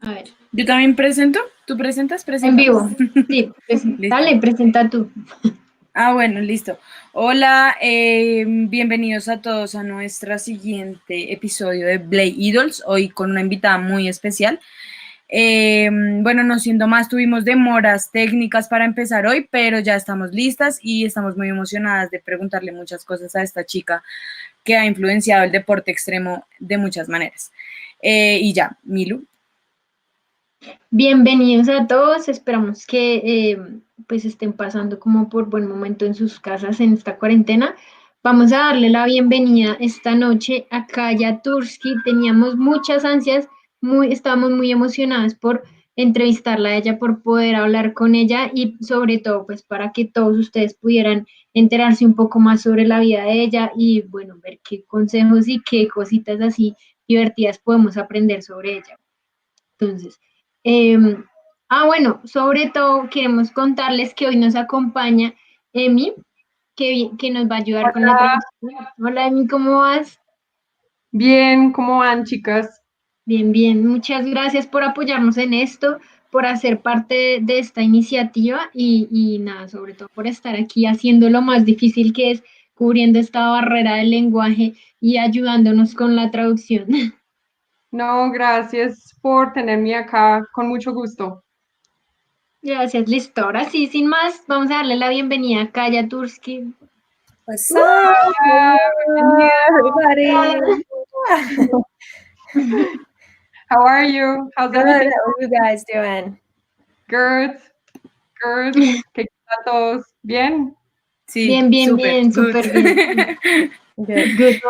A ver, Yo también presento. ¿Tú presentas? en ¿Presentamos? vivo. Sí, Listo. dale, presenta tú. Bueno, listo. Hola, bienvenidos a todos a nuestra siguiente episodio de Bladeidols, hoy con una invitada muy especial. Bueno, no siendo más, tuvimos demoras técnicas para empezar hoy, pero ya estamos listas y estamos muy emocionadas de preguntarle muchas cosas a esta chica que ha influenciado el deporte extremo de muchas maneras. Y ya, Milu. Bienvenidos a todos. Esperamos que pues estén pasando como por buen momento en sus casas en esta cuarentena. Vamos a darle la bienvenida esta noche a Kaya Turski. Teníamos muchas ansias, estábamos muy emocionadas por entrevistarla a ella, por poder hablar con ella y sobre todo pues para que todos ustedes pudieran enterarse un poco más sobre la vida de ella y bueno, ver qué consejos y qué cositas así divertidas podemos aprender sobre ella. Entonces, em, bueno, sobre todo queremos contarles que hoy nos acompaña Emi, que nos va a ayudar con la Hola, traducción. Hola Emi, ¿cómo vas? bien, ¿cómo van, chicas? Bien, bien. Muchas gracias por apoyarnos en esto, por hacer parte de esta iniciativa y nada, sobre todo por estar aquí haciendo lo más difícil que es cubriendo esta barrera del lenguaje y ayudándonos con la traducción. No, gracias por tenerme acá, con mucho gusto. Gracias, listo. Ahora sí, sin más, vamos a darle la bienvenida a Kaya Turski. What's up? Hola, Hello, everybody. how are you? How's Good. everything? How are you guys doing? Good, good. ¿Qué tal todos? ¿Bien? Sí, Bien, bien, súper, bien, good. súper bien. Good. Good.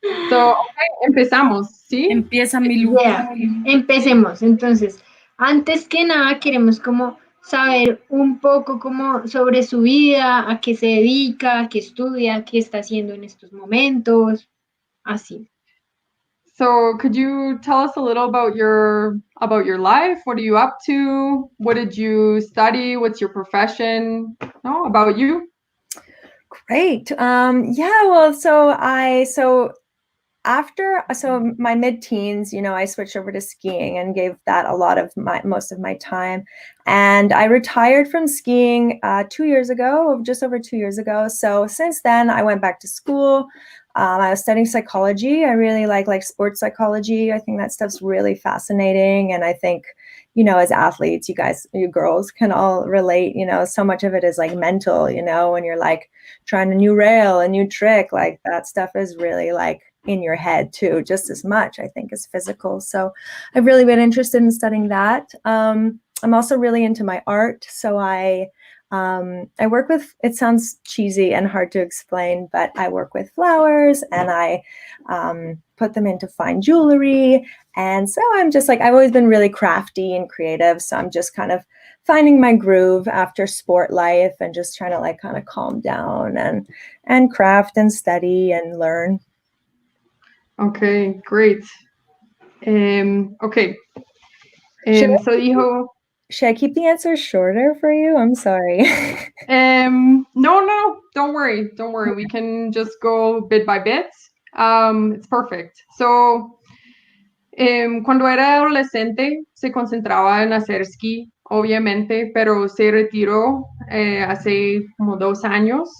Okay, empezamos, ¿sí? Empieza Milu. Yeah. Empecemos. Entonces, antes que nada, queremos como saber un poco como sobre su vida, a qué se dedica, a qué estudia, qué está haciendo en estos momentos, así. So, could you tell us a little about your life? What are you up to? What did you study? What's your profession? No, about you? Great. Yeah, well, so my mid-teens, I switched over to skiing and gave that a lot of most of my time. And I retired from skiing 2 years ago, just over 2 years ago. So since then, I went back to school. I was studying psychology. I really like sports psychology. I think that stuff's really fascinating. And I think, as athletes, you girls can all relate, so much of it is like mental, when you're like trying a new rail, a new trick, like that stuff is really like in your head too, just as much, I think, as physical. So I've really been interested in studying that. I'm also really into my art. So I work with, it sounds cheesy and hard to explain, but I work with flowers and I put them into fine jewelry. And so I'm just like, I've always been really crafty and creative. So I'm just kind of finding my groove after sport life and just trying to like kind of calm down and craft and study and learn. Okay, great. Okay. Should So dijo, Should I keep the answer shorter for you? I'm sorry. no, don't worry. We can just go bit by bit. It's perfect. So, cuando era adolescente se concentraba en hacer esquí, obviamente, pero se retiró hace como 2 años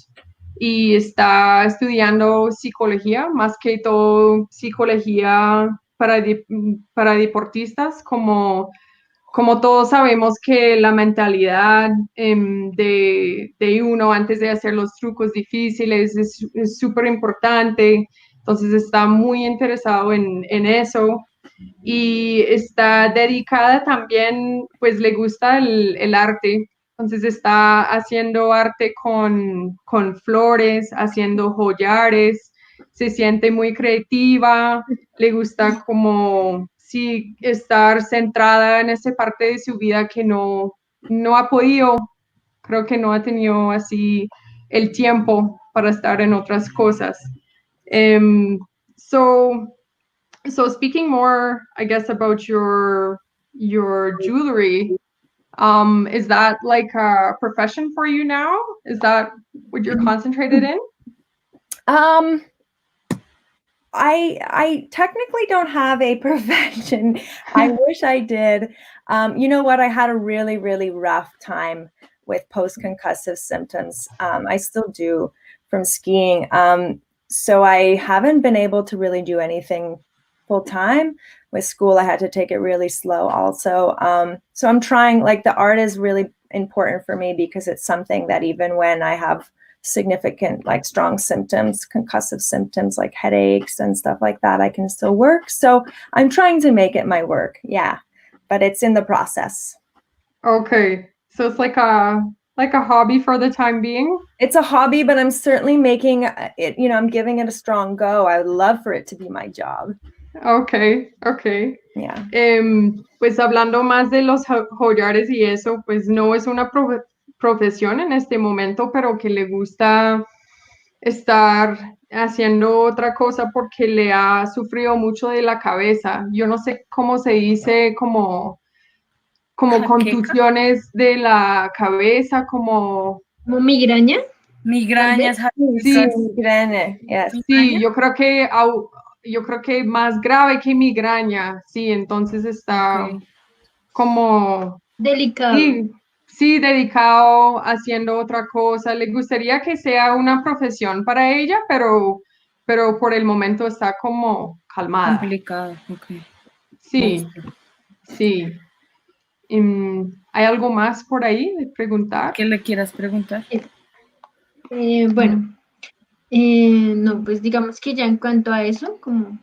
y está estudiando psicología, más que todo psicología para deportistas, como todos sabemos que la mentalidad de uno antes de hacer los trucos difíciles es súper importante, entonces está muy interesado en eso y está dedicada también, pues le gusta el arte, entonces está haciendo arte con flores, haciendo collares, se siente muy creativa, le gusta como sí estar centrada en esa parte de su vida que no ha podido, creo que no ha tenido así el tiempo para estar en otras cosas. So speaking more, I guess, about your jewelry, is that like a profession for you now? Is that what you're concentrated in? Um, I technically don't have a profession. I wish I did. You know what? I had a really, really rough time with post-concussive symptoms. I still do from skiing. So I haven't been able to really do anything full time. With school, I had to take it really slow also. So I'm trying, like the art is really important for me because it's something that even when I have significant, like strong symptoms, concussive symptoms like headaches and stuff like that, I can still work. So I'm trying to make it my work. Yeah. But it's in the process. Okay. So it's like a hobby for the time being. It's a hobby, but I'm certainly making it, I'm giving it a strong go. I would love for it to be my job. Okay, okay. Yeah. Pues hablando más de los joyares y eso, pues no es una profesión en este momento, pero que le gusta estar haciendo otra cosa porque le ha sufrido mucho de la cabeza. Yo no sé cómo se dice, como Jaqueca. contusiones de la cabeza, como... ¿Como migraña? Migrañas, Sí, jaquecas. Migraña, yes. sí, yo creo que más grave que migraña, sí, entonces está Ok. como, Delicado. sí, dedicado haciendo otra cosa. Le gustaría que sea una profesión para ella, pero por el momento está como calmada. Complicado, ok. Sí, sí. ¿Hay algo más por ahí de preguntar? ¿Qué le quieras preguntar? Bueno, no, pues digamos que ya en cuanto a eso, como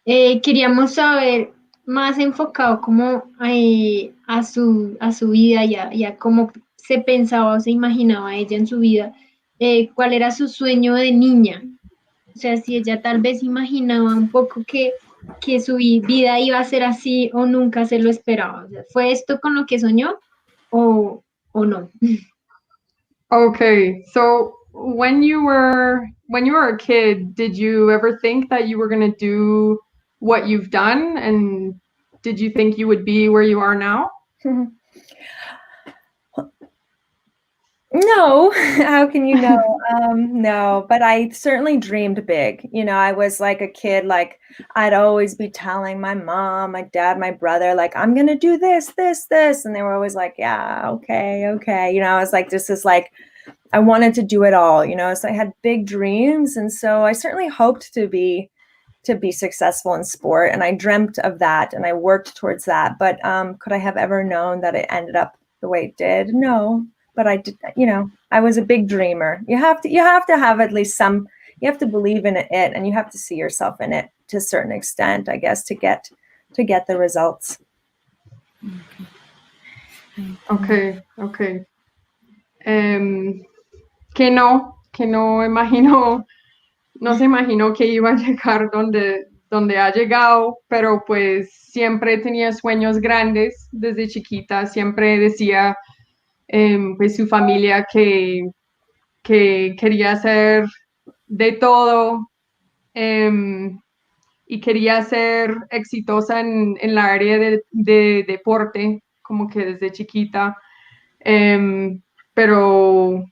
queríamos saber más enfocado como a su vida y a cómo se pensaba o se imaginaba ella en su vida, cuál era su sueño de niña. O sea, si ella tal vez imaginaba un poco que su vida iba a ser así o nunca se lo esperaba. O sea, ¿fue esto con lo que soñó o no? Okay, so when you were a kid, did you ever think that you were going to do what you've done, and did you think you would be where you are now? No, how can you know? No, but I certainly dreamed big. I was like a kid, like I'd always be telling my mom, my dad, my brother, like, I'm going to do this, this, this. And they were always like, yeah, okay, okay. I was like, this is like, I wanted to do it all, so I had big dreams. And so I certainly hoped to be successful in sport. And I dreamt of that and I worked towards that. But could I have ever known that it ended up the way it did? No. But I did, I was a big dreamer. You have to have at least some, you have to believe in it and you have to see yourself in it to a certain extent, I guess, to get the results. Okay, okay. Que no imagino, no se imaginó que iba a llegar donde ha llegado, pero pues siempre tenía sueños grandes desde chiquita, siempre decía pues su familia que quería hacer de todo y quería ser exitosa en la área de deporte, como que desde chiquita. Pero,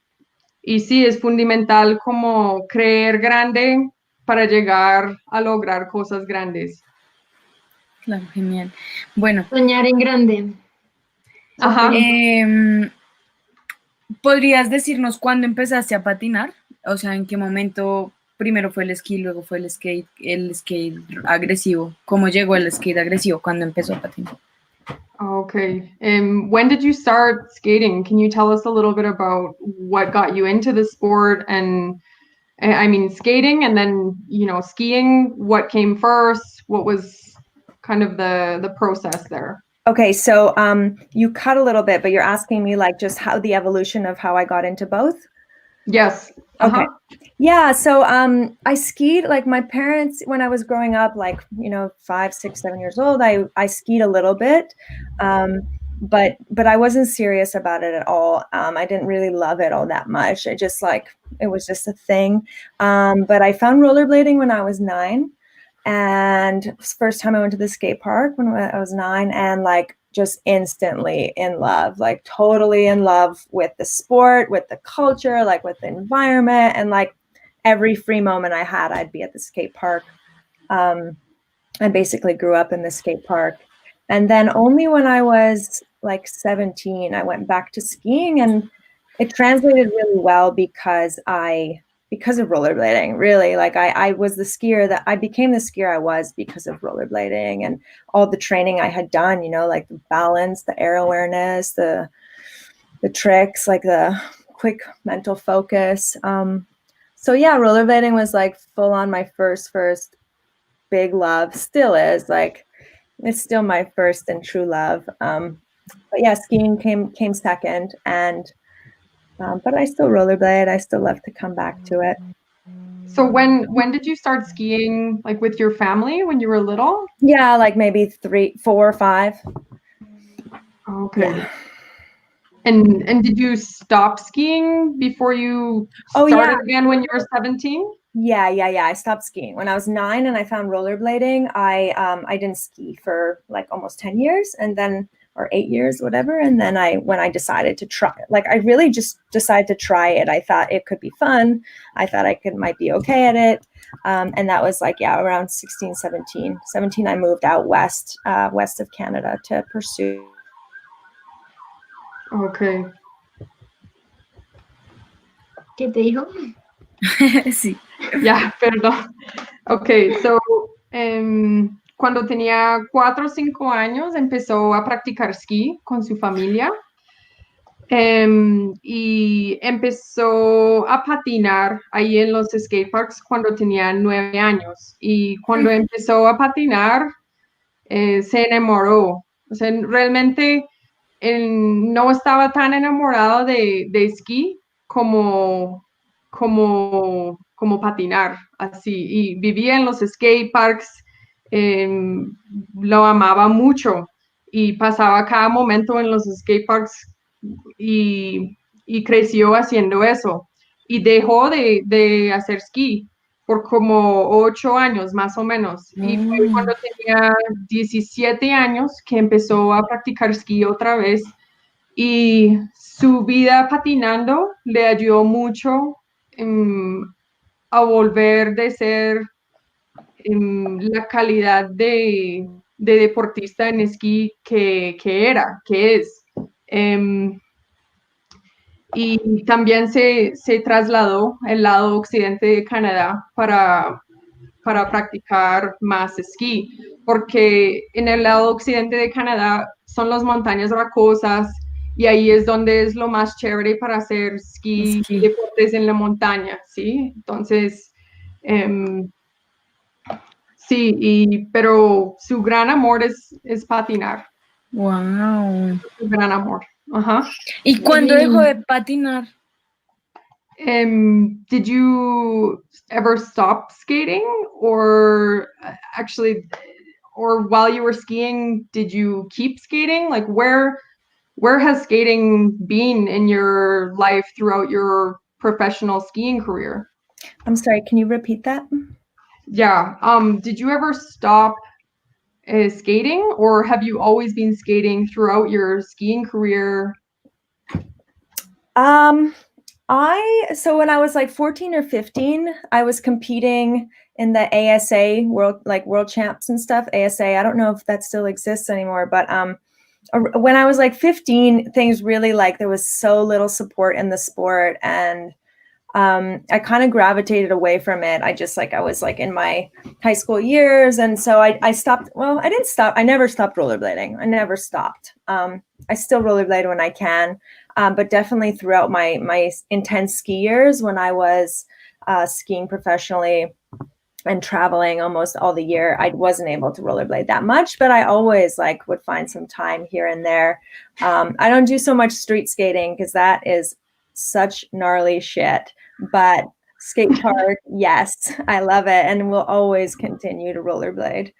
y sí, es fundamental como creer grande para llegar a lograr cosas grandes. Claro, genial. Bueno. Soñar en grande. Ajá. ¿Podrías decirnos cuándo empezaste a patinar? O sea, ¿en qué momento primero fue el esquí, luego fue el skate agresivo? ¿Cómo llegó el skate agresivo? ¿Cuándo empezó a patinar? Okay. When did you start skating? Can you tell us a little bit about what got you into the sport and I mean skating and then, skiing, what came first? What was kind of the process there? Okay, so you cut a little bit, but you're asking me like just how the evolution of how I got into both? Yes. Okay. Yeah, so I skied, like my parents, when I was growing up, like, 5, 6, 7 years old, I skied a little bit, but I wasn't serious about it at all. I didn't really love it all that much. It was just a thing. But I found rollerblading when I was 9. And first time I went to the skate park when I was 9 and like just instantly in love, like totally in love with the sport, with the culture, like with the environment. And like every free moment I had, I'd be at the skate park. I basically grew up in the skate park. And then only when I was like 17, I went back to skiing, and it translated really well because of rollerblading, really. Like I was the skier that I became the skier I was because of rollerblading and all the training I had done, you know, like the balance, the air awareness, the tricks, like the quick mental focus. So yeah, rollerblading was like full on my first big love. Still is, like, it's still my first and true love. But yeah, skiing came second, and but I still rollerblade. I still love to come back to it. So when did you start skiing, like with your family when you were little? Yeah, like maybe 3, 4, 5. Okay. Yeah. And did you stop skiing before you Oh, started yeah. again when you were 17? Yeah. I stopped skiing when I was 9, and I found rollerblading. I didn't ski for like almost 10 years, and then, or 8 years, whatever. And then when I decided to try, like, I really just decided to try it. I thought it could be fun. I thought might be okay at it. And that was like, yeah, around 16, 17. 17, I moved out west of Canada to pursue. Okay. ¿Qué te dijo? Sí. Ya, perdón. Okay, so cuando tenía 4 o 5 años empezó a practicar esquí con su familia. Y empezó a patinar ahí en los skateparks cuando tenía 9 años. Y cuando empezó a patinar, se enamoró. O sea, realmente no estaba tan enamorado de esquí como patinar, así. Y vivía en los skateparks, lo amaba mucho y pasaba cada momento en los skateparks y creció haciendo eso. Y dejó de hacer esquí por como 8 años más o menos. Y fue cuando tenía 17 años que empezó a practicar esquí otra vez. Y su vida patinando le ayudó mucho a volver de ser la calidad de deportista en esquí que es. Y también se trasladó al lado occidente de Canadá para practicar más esquí, porque en el lado occidente de Canadá son las montañas rocosas y ahí es donde es lo más chévere para hacer esquí y deportes en la montaña, ¿sí? Entonces, sí, pero su gran amor es patinar. Wow. Su gran amor. Ajá. ¿Y cuándo dejó de patinar? Did you ever stop skating, or actually, or while you were skiing, did you keep skating? Like, where has skating been in your life throughout your professional skiing career? I'm sorry, can you repeat that? Yeah. Did you ever stop skating, or have you always been skating throughout your skiing career? So when I was like 14 or 15, I was competing in the ASA world champs and stuff. ASA, I don't know if that still exists anymore, but when I was like 15, things really, like, there was so little support in the sport, and I kind of gravitated away from it. I was like in my high school years, and so I stopped. Well, I didn't stop. I never stopped rollerblading. I never stopped. I still rollerblade when I can, but definitely throughout my intense ski years, when I was skiing professionally and traveling almost all the year, I wasn't able to rollerblade that much, but I always would find some time here and there. I don't do so much street skating because that is such gnarly shit, but skate park, yes, I love it, and will always continue to rollerblade.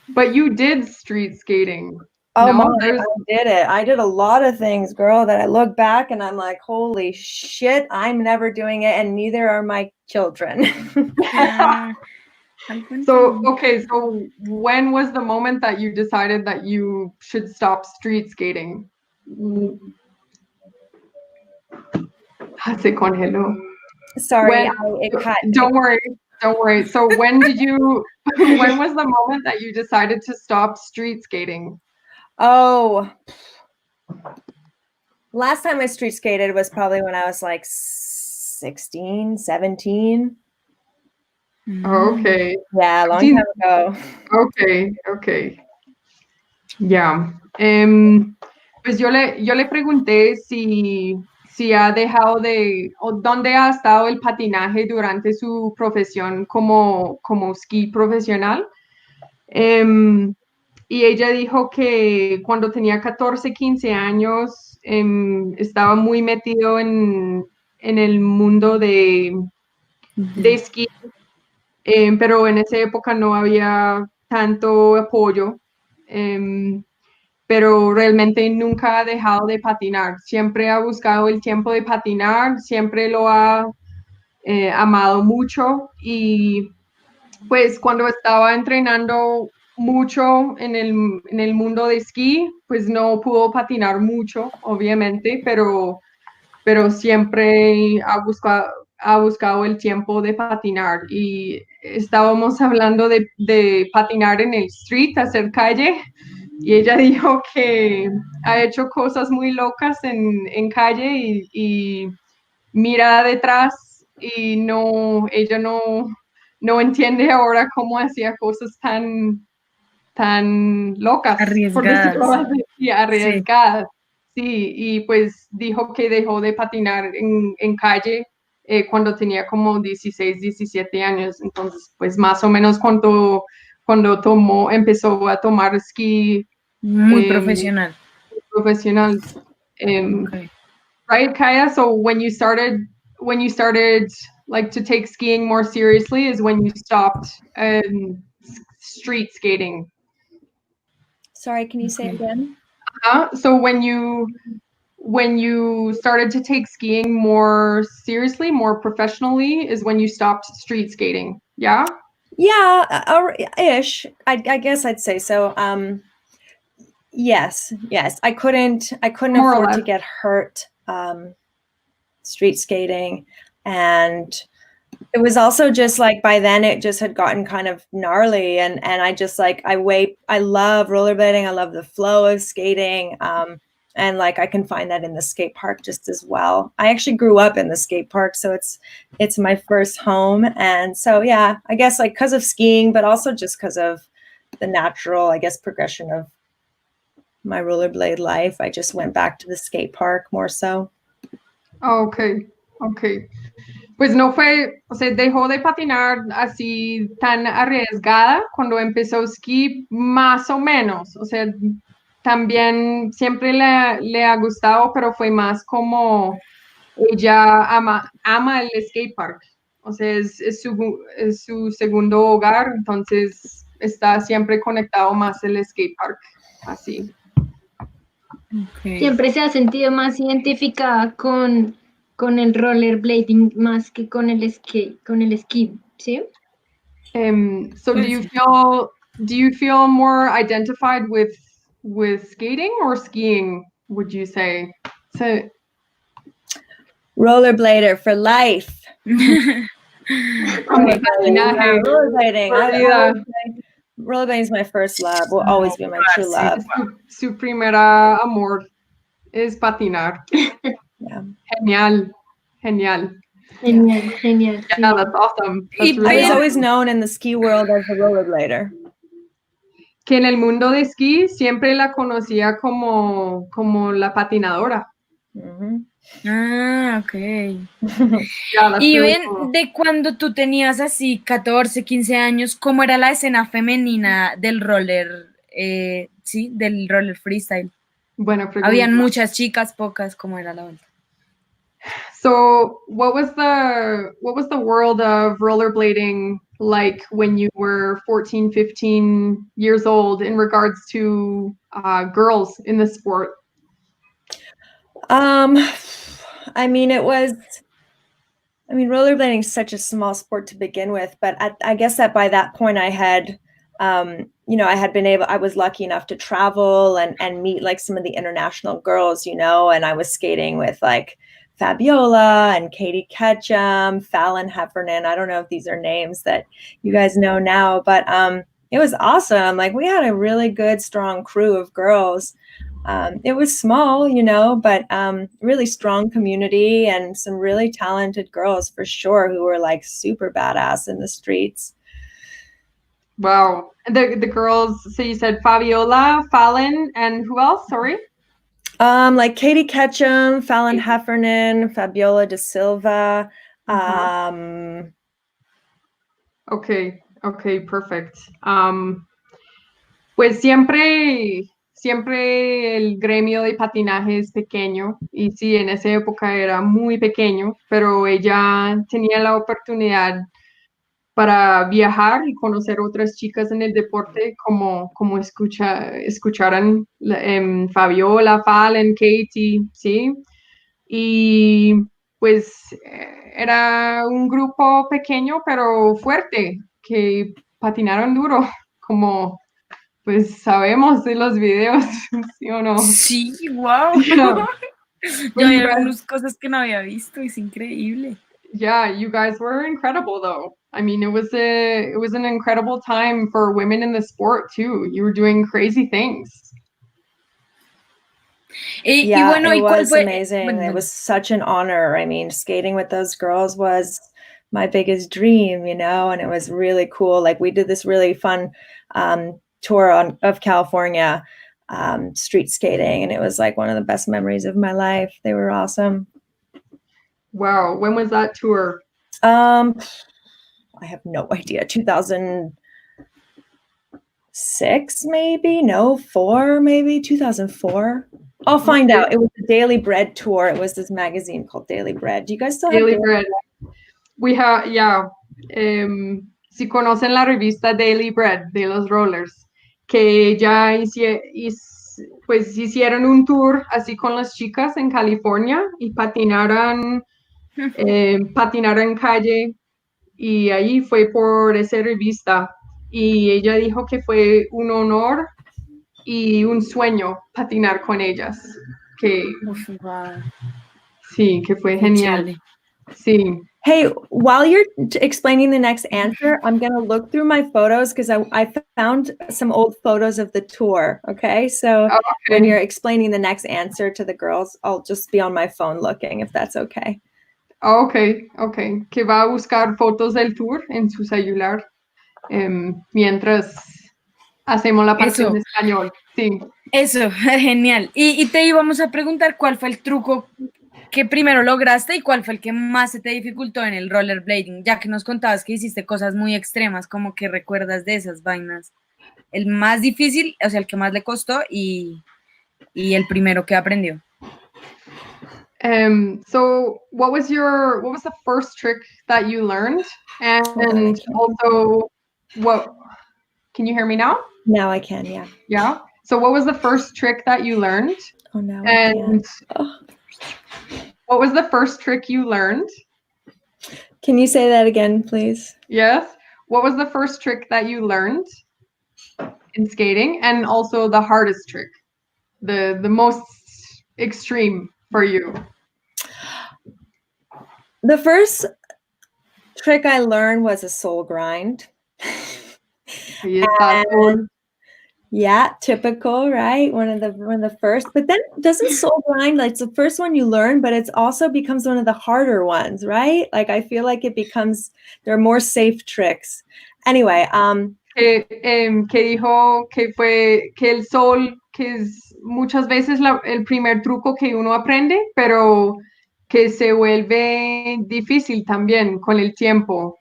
But you did street skating. Oh no? my, I did it. I did a lot of things, girl, that I look back and I'm like, holy shit, I'm never doing it, and neither are my children. So when was the moment that you decided that you should stop street skating? Se congeló. Sorry, Don't worry. Don't worry. So when was the moment that you decided to stop street skating? Oh, last time I street skated was probably when I was like 16, 17. Okay. Yeah, a long time ago. Okay. Ya. Pues yo le pregunté si ha dejado o dónde ha estado el patinaje durante su profesión como ski profesional. Y ella dijo que cuando tenía 14, 15 años, estaba muy metido en el mundo de esquí, pero en esa época no había tanto apoyo. Pero realmente nunca ha dejado de patinar. Siempre ha buscado el tiempo de patinar, siempre lo ha amado mucho y pues cuando estaba entrenando mucho en el mundo de esquí, pues no pudo patinar mucho, obviamente, pero siempre ha buscado el tiempo de patinar y estábamos hablando de patinar en el street, hacer calle, y ella dijo que ha hecho cosas muy locas en calle y mira detrás y ella no entiende ahora cómo hacía cosas tan locas, por decirlo Arriesgadas. así, y Sí. arriesgadas. Sí, y pues dijo que dejó de patinar en calle cuando tenía como 16, 17 años. Entonces, pues más o menos cuando empezó a tomar esquí Muy profesional. profesional. Okay. Right, Kaya? So when you started like to take skiing more seriously is when you stopped street skating. Sorry, can you say it again? So when you started to take skiing more seriously, more professionally, is when you stopped street skating. Yeah. Yeah, or ish. I guess I'd say so. Yes. I couldn't More or afford to less. get hurt street skating, and it was also just like by then it just had gotten kind of gnarly, and I just like I love rollerblading. I love the flow of skating. And like I can find that in the skate park just as well. I actually grew up in the skate park, so it's my first home. And so yeah, I guess like because of skiing, but also just because of the natural, I guess, progression of my rollerblade life, I just went back to the skate park more so. Okay. Pues no fue, o sea, dejó de patinar así tan arriesgada cuando empezó esquí, más o menos. O sea, también siempre le ha gustado, pero fue más como ella ama el skate park. O sea, es su segundo hogar, entonces está siempre conectado más el skate park, así. Okay. Siempre se ha sentido más identificada con el rollerblading más que con el esquí, ¿sí? So do you feel more identified with skating or skiing, would you say? So, Rollerblader for life. patinaje, Rollerblading. Rollerblading is my first love. Will always be my true love. su primera amor es patinar. Yeah. Genial. Genial. Yeah, that's awesome. That's I really was awesome. always known in the ski world as a rollerblader. Que en el mundo de esquí siempre la conocía como la patinadora. Mhm. Ah, ok. Yeah, that's Y really ven, cool. de cuando tú tenías así 14, 15 años, ¿cómo era la escena femenina del roller, sí, del roller freestyle? Buena pregunta. Habían muchas chicas, pocas, ¿cómo era la vuelta? So, what was the world of rollerblading like when you were 14, 15 years old in regards to girls in the sport? I mean, rollerblading is such a small sport to begin with, but I guess that by that point I had, I was lucky enough to travel and meet like some of the international girls, and I was skating with like Fabiola and Katie Ketchum, Fallon Heffernan. I don't know if these are names that you guys know now, but it was awesome. Like we had a really good, strong crew of girls. It was small, but really strong community and some really talented girls for sure who were like super badass in the streets. Wow. The girls, so you said Fabiola, Fallon, and who else? Sorry? Like Katie Ketchum, Fallon Heffernan, Fabiola da Silva. Okay, perfect. Pues siempre el gremio de patinaje es pequeño y sí, en esa época era muy pequeño, pero ella tenía la oportunidad para viajar y conocer otras chicas en el deporte como escucharan Fabiola, Fallon, Katie, ¿sí? Y pues era un grupo pequeño pero fuerte que patinaron duro, como pues sabemos de los videos, ¿sí o no? Sí, wow. Yeah. Yo hay algunas cosas que no había visto, es increíble. Yeah, you guys were incredible though. I mean, it was an incredible time for women in the sport too. You were doing crazy things. Y bueno, it ¿cuál was fue? amazing. Bueno, it was such an honor. I mean, skating with those girls was my biggest dream, and it was really cool. Like we did this really fun tour of California, street skating, and it was like one of the best memories of my life. They were awesome. Wow, when was that tour? I have no idea. 2006 maybe? No, 4 maybe? 2004. I'll find out. It was the Daily Bread tour. It was this magazine called Daily Bread. Do you guys still have Daily Bread? We have, yeah. Si conocen la revista Daily Bread de los rollers, que ya pues hicieron un tour así con las chicas en California y patinaron en calle y ahí fue por esa revista y ella dijo que fue un honor y un sueño patinar con ellas, que wow. Sí, que fue genial. Chévere. Sí. Hey, while you're explaining the next answer, I'm going to look through my photos because I found some old photos of the tour. Okay. So when you're explaining the next answer to the girls, I'll just be on my phone looking if that's okay. Okay. Que va a buscar fotos del tour en su celular mientras hacemos la parte en español. Sí. Eso, genial. Y te íbamos a preguntar cuál fue el truco que primero lograste y cuál fue el que más se te dificultó en el rollerblading, ya que nos contabas que hiciste cosas muy extremas, como que recuerdas de esas vainas. El más difícil, o sea, el que más le costó y el primero que aprendió. So what was the first trick that you learned? And also can you hear me now? Now I can, yeah. Yeah. So what was the first trick that you learned? Oh, no. And what was the first trick you learned? Can you say that again, please? Yes. What was the first trick that you learned in skating? And also the hardest trick, the most extreme for you? The first trick I learned was a soul grind. Yeah, typical, right? One of the first, but then doesn't soul grind, like it's the first one you learn, but it's also becomes one of the harder ones, right? Like I feel like there are more safe tricks. Anyway, que dijo que el sol, que es muchas veces el primer truco que uno aprende, pero que se vuelve difícil también con el tiempo,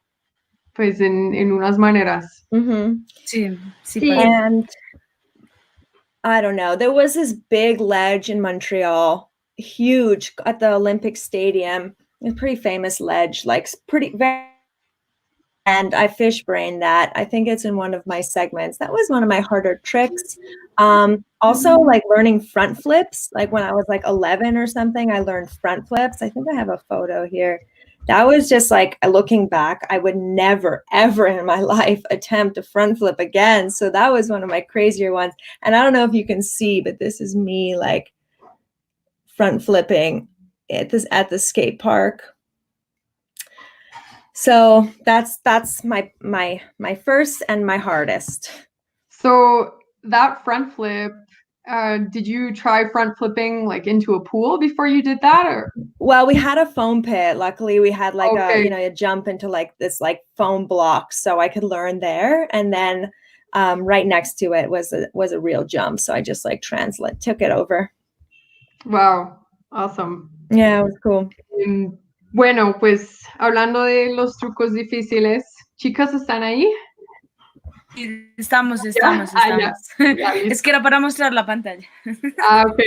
pues en unas maneras. Mm-hmm. Sí. And I don't know. There was this big ledge in Montreal, huge, at the Olympic Stadium. A pretty famous ledge, like and I fish brained that. I think it's in one of my segments. That was one of my harder tricks. Also, like learning front flips. Like when I was like 11 or something, I learned front flips. I think I have a photo here. That was just like, looking back, I would never, ever in my life attempt a front flip again. So that was one of my crazier ones. And I don't know if you can see, but this is me like front flipping at the skate park. So that's my first and my hardest. So that front flip, did you try front flipping like into a pool before you did that, or? Well, we had a foam pit. Luckily, we had like Okay. a jump into like this like foam block, so I could learn there. And then right next to it was a real jump, so I just like took it over. Wow, awesome. Yeah, it was cool. Bueno, pues hablando de los trucos difíciles, chicas, ¿están ahí? Estamos. Ya, Es que era para mostrar la pantalla. Ok,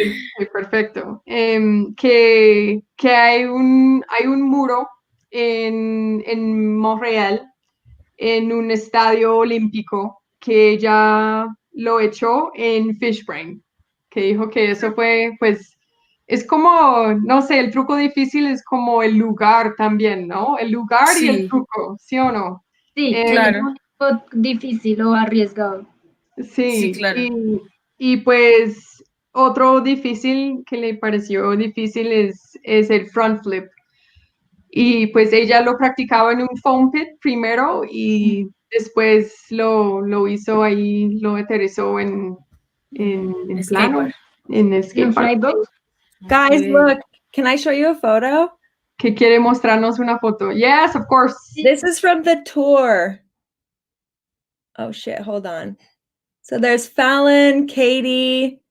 perfecto. Que hay un muro en Montreal, en un estadio olímpico, que ella lo echó en Fishbrain, que dijo que eso fue, pues, es como, no sé, el truco difícil es como el lugar también, ¿no? El lugar y el Sí. truco, ¿sí o no? Sí, Claro. un poco difícil o arriesgado. Sí, Sí, claro. y pues otro difícil que le pareció difícil es el front flip. Y pues ella lo practicaba en un foam pit primero y después lo hizo ahí, lo aterrizó en plano, Skateboard. en el ¿En un skatepark. flybox? Guys, Ok. look, can I show you a photo? Que quiere mostrarnos una foto. Yes, of course. This is from the tour. Oh shit, hold on. So there's Fallon, Katie,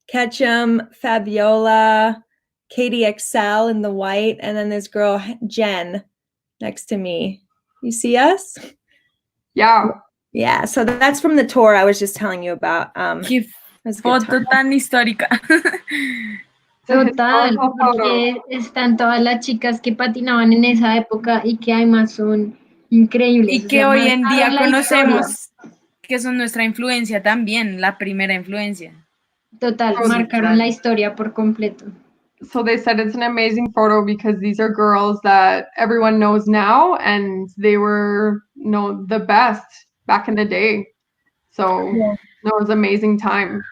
Ketchum, Fabiola, Katie Excel in the white, and then this girl Jen next to me. You see us? Yeah. Yeah, so that's from the tour I was just telling you about. Qué It was a good foto time. tan histórica. Total, Todos porque están todas las chicas que patinaban en esa época y que además son increíbles. Y o que sea, hoy en día marcaron la conocemos que son nuestra influencia también, la primera influencia. historia. Total, Sí, marcaron la historia por completo. So they said it's an amazing photo because these are girls that everyone knows now and they were, the best back in the day. So Yeah. no, it was an amazing time.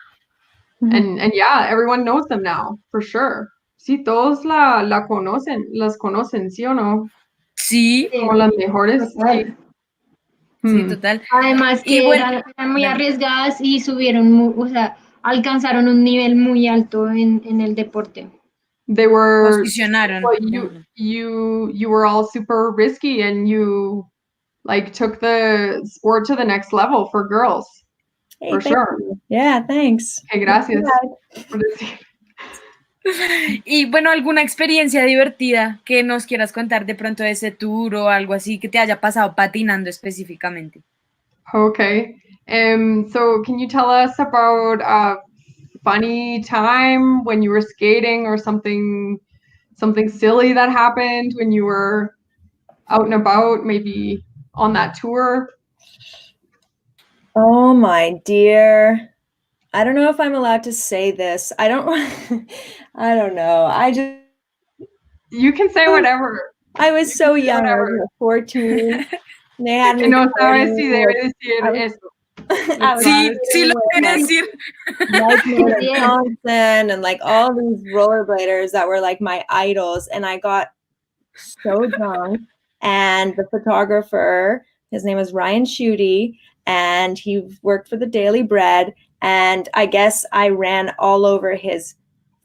And yeah, everyone knows them now, for sure. Sí, todos las conocen, ¿sí o no? Sí, Como las mejores. Total. sí, Hmm. total. Además Y que bueno, eran muy dale. arriesgadas y subieron, o sea, alcanzaron un nivel muy alto en el deporte. They were, Posicionaron. well, you were all super risky and you like took the sport to the next level for girls. Hey, For thank sure. you. Yeah, thanks. Okay, gracias. Yeah. por decir. Y bueno, ¿alguna experiencia divertida que nos quieras contar de pronto de ese tour o algo así que te haya pasado patinando específicamente? Okay. So can you tell us about a funny time when you were skating or something silly that happened when you were out and about, maybe on that tour? Oh my dear. I don't know if I'm allowed to say this. I don't I don't know. You can say whatever. I was so say young. I was whatever. like 14. They had me Que no sabes skating si with- debe decir I was- eso. I was Sí, skating sí lo with, quiero like, decir. Mike Miller Bien. Johnson and like all these rollerbladers that were like my idols. And I got so drunk. And the photographer, his name was Ryan Schutte, and he worked for the Daily Bread. And I guess I ran all over his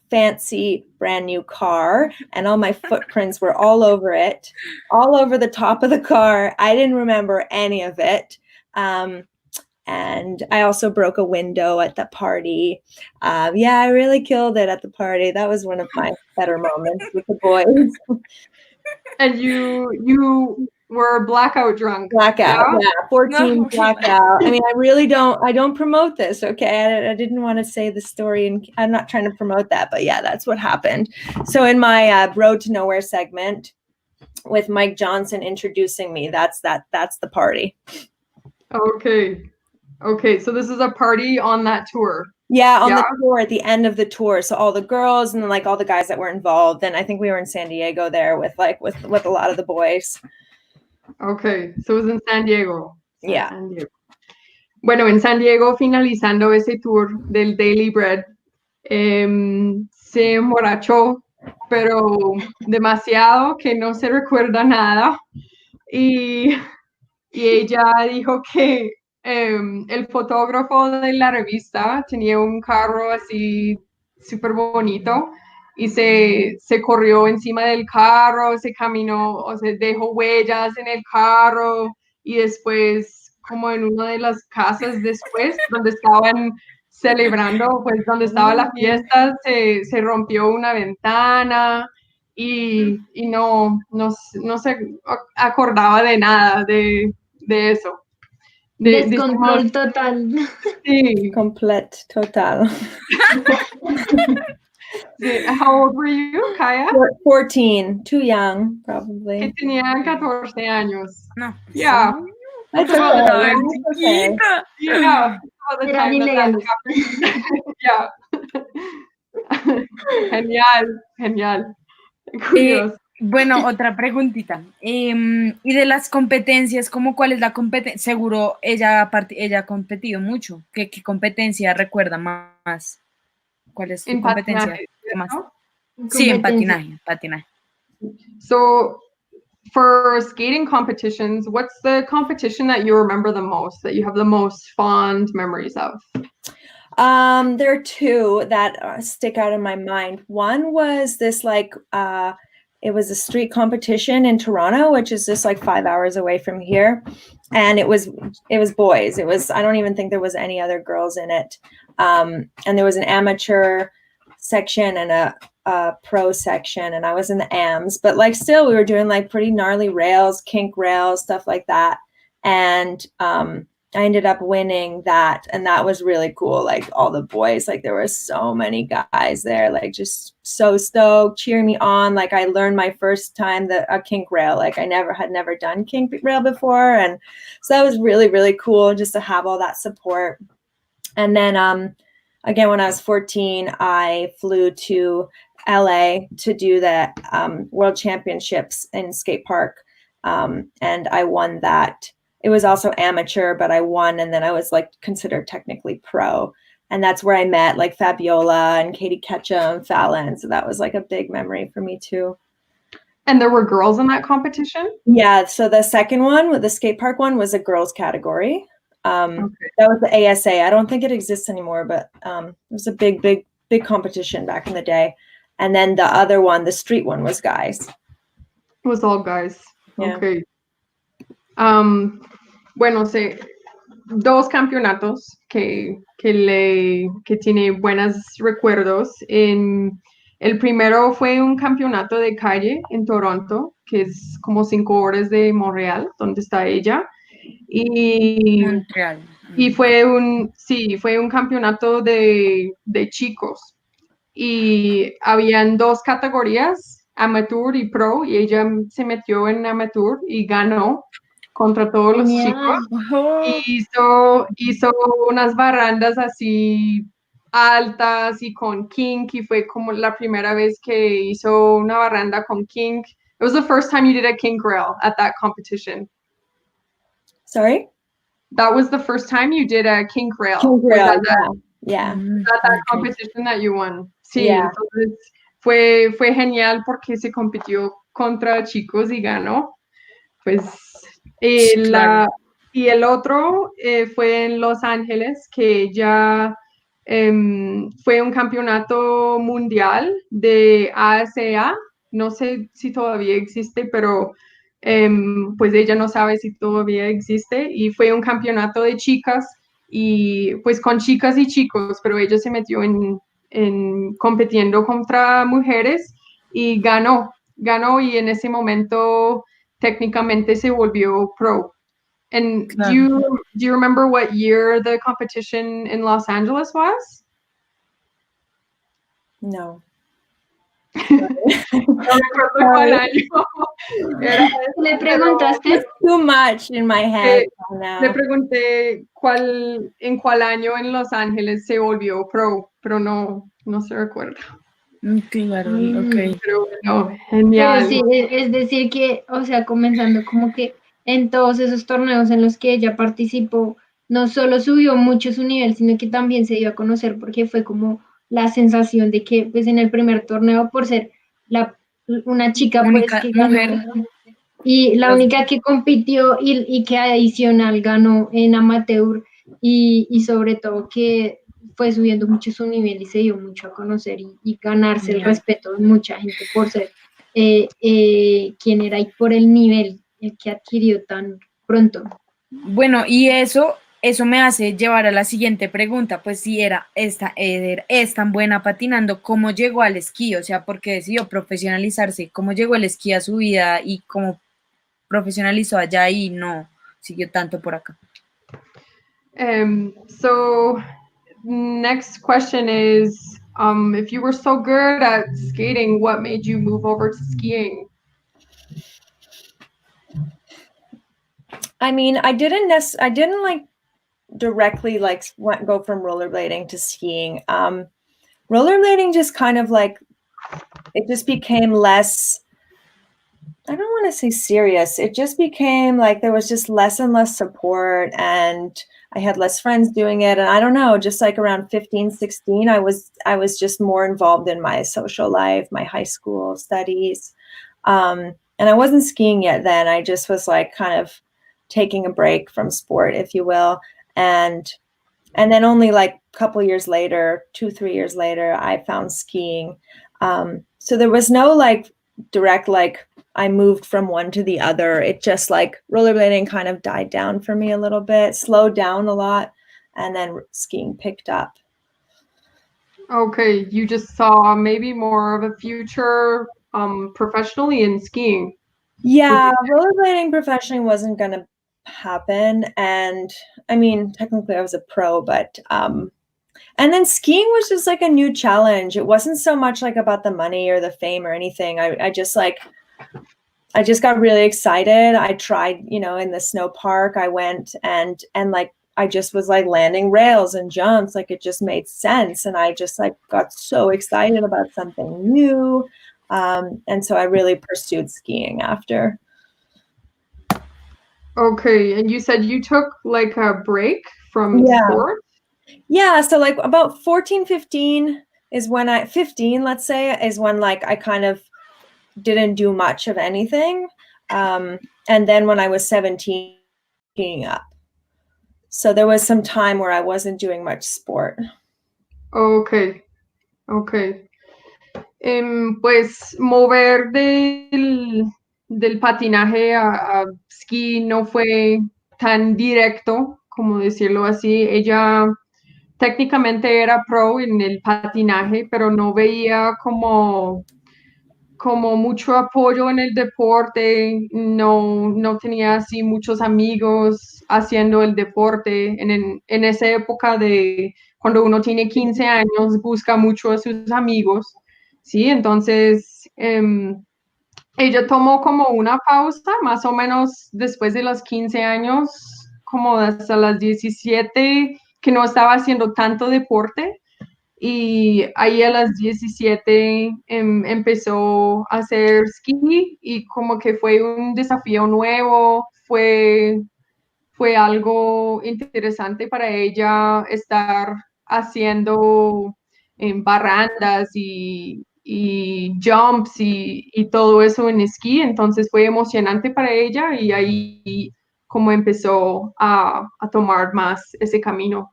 fancy brand new car, and all my footprints were all over it, all over the top of the car. I didn't remember any of it. And I also broke a window at the party. Yeah, I really killed it at the party. That was one of my better moments with the boys. And you were blackout drunk. Blackout, yeah, 14 No. blackout. I mean, I don't promote this, okay? I didn't want to say the story, and I'm not trying to promote that, but yeah, that's what happened. So in my Road to Nowhere segment with Mike Johnson introducing me, that's the party. Okay, so this is a party on that tour. Yeah, on Yeah. the tour, at the end of the tour. So all the girls and then like all the guys that were involved. And I think we were in San Diego there with a lot of the boys. Okay, so it was in San Diego. Yeah. San Diego. Bueno, en San Diego, finalizando ese tour del Daily Bread, se emborrachó pero demasiado que no se recuerda nada. Y ella dijo que el fotógrafo de la revista tenía un carro así súper bonito y se corrió encima del carro, se caminó, o sea, dejó huellas en el carro y después, como en una de las casas después, donde estaban celebrando, pues donde estaba la fiesta, se rompió una ventana y no se acordaba de nada de eso. Descontrol total. Sí, Complete, total. sí. How old were you, Kaya? 14, too young, Que probably. tenía 14 años. No. Yeah. That's About the okay. time. That's okay. Yeah. About the Eran time that ilegales. happened. Yeah. Genial, genial. Curioso. Bueno, otra preguntita. Y de las competencias, ¿cómo cuál es la competencia? Seguro ella ha competido mucho. ¿Qué competencia recuerda más? ¿Cuál es su En competencia patinaje, que más? ¿cierto? Sí, en Competencia. patinaje. So, for skating competitions, what's the competition that you remember the most, that you have the most fond memories of? There are two that stick out in my mind. One was this it was a street competition in Toronto, which is just like 5 hours away from here, and it was boys. I don't even think there was any other girls in it, and there was an amateur section and a pro section, and I was in the AMs. But like still, we were doing like pretty gnarly rails, kink rails, stuff like that, and I ended up winning that, and that was really cool. Like all the boys, like there were so many guys there, like just so stoked, cheering me on. Like I learned my first time a kink rail. Like I had never done kink rail before, and so that was really, really cool just to have all that support. And then again, when I was 14, I flew to LA to do the World Championships in skate park, and I won that. It was also amateur, but I won, and then I was like considered technically pro. And that's where I met like Fabiola and Katie Ketchum, Fallon. So that was like a big memory for me too. And there were girls in that competition? Yeah. So the second one, with the skate park one, was a girls category. Okay. That was the ASA. I don't think it exists anymore, but it was a big competition back in the day. And then the other one, the street one, was guys. It was all guys. Yeah. Okay. Bueno, sé dos campeonatos que tiene buenos recuerdos. El primero fue un campeonato de calle en Toronto, que es como 5 horas de Montreal, donde está ella. Montreal. Y fue un campeonato de chicos. Y habían 2 categorías, amateur y pro, y ella se metió en amateur y ganó contra todos los chicos. Hizo unas barrandas así altas y con kink, y fue como la primera vez que hizo una barranda con kink. It was the first time you did a kink rail at that competition. Sorry? That was the first time you did a kink rail. Kink rail, At yeah. that competition that you won. Sí, Yeah. entonces fue genial porque se compitió contra chicos y ganó. Pues Claro. y el otro fue en Los Ángeles, que ya fue un campeonato mundial de ASA. No sé si todavía existe, pero pues ella no sabe si todavía existe. Y fue un campeonato de chicas, y pues con chicas y chicos, pero ella se metió en compitiendo contra mujeres y ganó, y en ese momento técnicamente se volvió pro. And Claro. do you remember what year the competition in Los Angeles was? No. No recuerdo cuál año. ¿Le preguntaste? It's too much in my head now. Le pregunté en cuál año en Los Ángeles se volvió pro, pero no se recuerda. Claro, Mm. ok. Pero bueno, Pero genial. sí, es decir que, o sea, comenzando como que en todos esos torneos en los que ella participó, no solo subió mucho su nivel, sino que también se dio a conocer porque fue como la sensación de que, pues en el primer torneo, por ser una chica pues Única que mujer. ganó, y la única que compitió y que adicional ganó en amateur y sobre todo que fue subiendo mucho su nivel y se dio mucho a conocer y ganarse el respeto de mucha gente por ser quien era y por el nivel que adquirió tan pronto. Bueno, y eso me hace llevar a la siguiente pregunta, pues si es tan buena patinando, ¿cómo llegó al esquí? O sea, ¿por qué decidió profesionalizarse? ¿Cómo llegó el esquí a su vida y cómo profesionalizó allá y no siguió tanto por acá? So next question is, if you were so good at skating, what made you move over to skiing? I mean, I didn't like directly like go from rollerblading to skiing. Rollerblading just kind of like, it just became less, I don't want to say serious. It just became like there was just less and less support, and I had less friends doing it. And I don't know, just like around 15, 16, I was just more involved in my social life, my high school studies. And I wasn't skiing yet then. I just was like kind of taking a break from sport, if you will. And then only like a couple years later, 2-3 years later, I found skiing. So there was no like direct, like I moved from one to the other. It just like rollerblading kind of died down for me a little bit, slowed down a lot, and then skiing picked up. Okay, you just saw maybe more of a future professionally in skiing. Yeah, rollerblading professionally wasn't going to happen. And I mean, technically I was a pro, but and then skiing was just like a new challenge. It wasn't so much like about the money or the fame or anything. I just got really excited. I tried, in the snow park, I went and like, I just was like landing rails and jumps. Like it just made sense. And I just like got so excited about something new. And so I really pursued skiing after. Okay, and you said you took like a break from sport? Yeah, so like about 14, 15 is when 15, let's say, is when like I kind of didn't do much of anything. And then when I was 17, picking up. So there was some time where I wasn't doing much sport. Okay. Pues mover del patinaje a ski no fue tan directo, como decirlo así. Ella técnicamente era pro en el patinaje, pero no veía como mucho apoyo en el deporte, no tenía así muchos amigos haciendo el deporte. En esa época de cuando uno tiene 15 años, busca mucho a sus amigos, ¿sí? Entonces, ella tomó como una pausa, más o menos después de los 15 años, como hasta las 17, que no estaba haciendo tanto deporte. Y ahí a las 17 empezó a hacer ski y como que fue un desafío nuevo, fue algo interesante para ella estar haciendo barrandas y jumps y todo eso en esquí, entonces fue emocionante para ella y ahí como empezó a tomar más ese camino.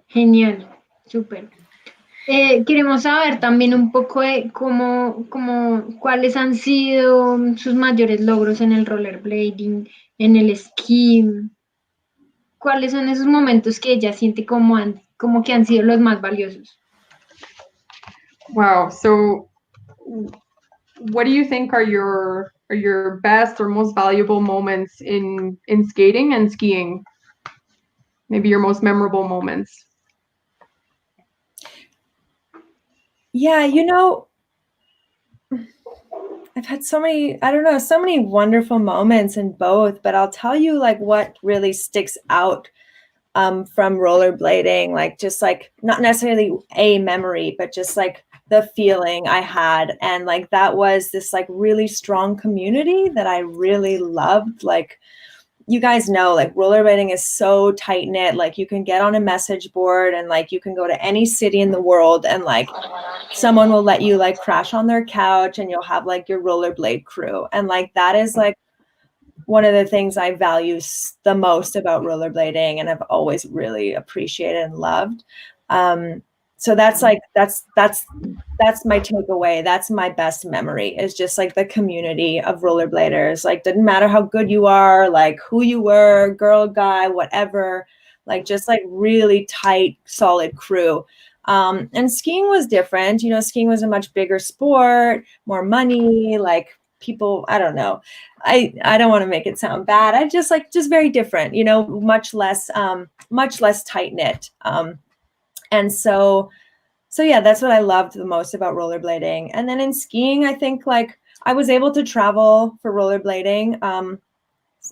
Genial, súper. Queremos saber también un poco de cuáles han sido sus mayores logros en el rollerblading, en el esquí. ¿Cuáles son esos momentos que ella siente como que han sido los más valiosos? Wow. So what do you think are your best or most valuable moments in skating and skiing? Maybe your most memorable moments. Yeah, I've had so many wonderful moments in both, but I'll tell you like what really sticks out from rollerblading, like just like not necessarily a memory, but just like the feeling I had. And like that was this like really strong community that I really loved. Like you guys know, like rollerblading is so tight knit. Like you can get on a message board and like you can go to any city in the world and like someone will let you like crash on their couch and you'll have like your rollerblade crew. And like that is like one of the things I value the most about rollerblading and I've always really appreciated and loved. So that's like, that's my takeaway. That's my best memory is just like the community of rollerbladers. Like, didn't matter how good you are, like who you were, girl, guy, whatever, like just like really tight, solid crew. And skiing was different. You know, skiing was a much bigger sport, more money, like people, I don't know. I don't want to make it sound bad. I just like, just very different, you know, much less tight knit. And so yeah, that's what I loved the most about rollerblading. And then in skiing, I think like I was able to travel for rollerblading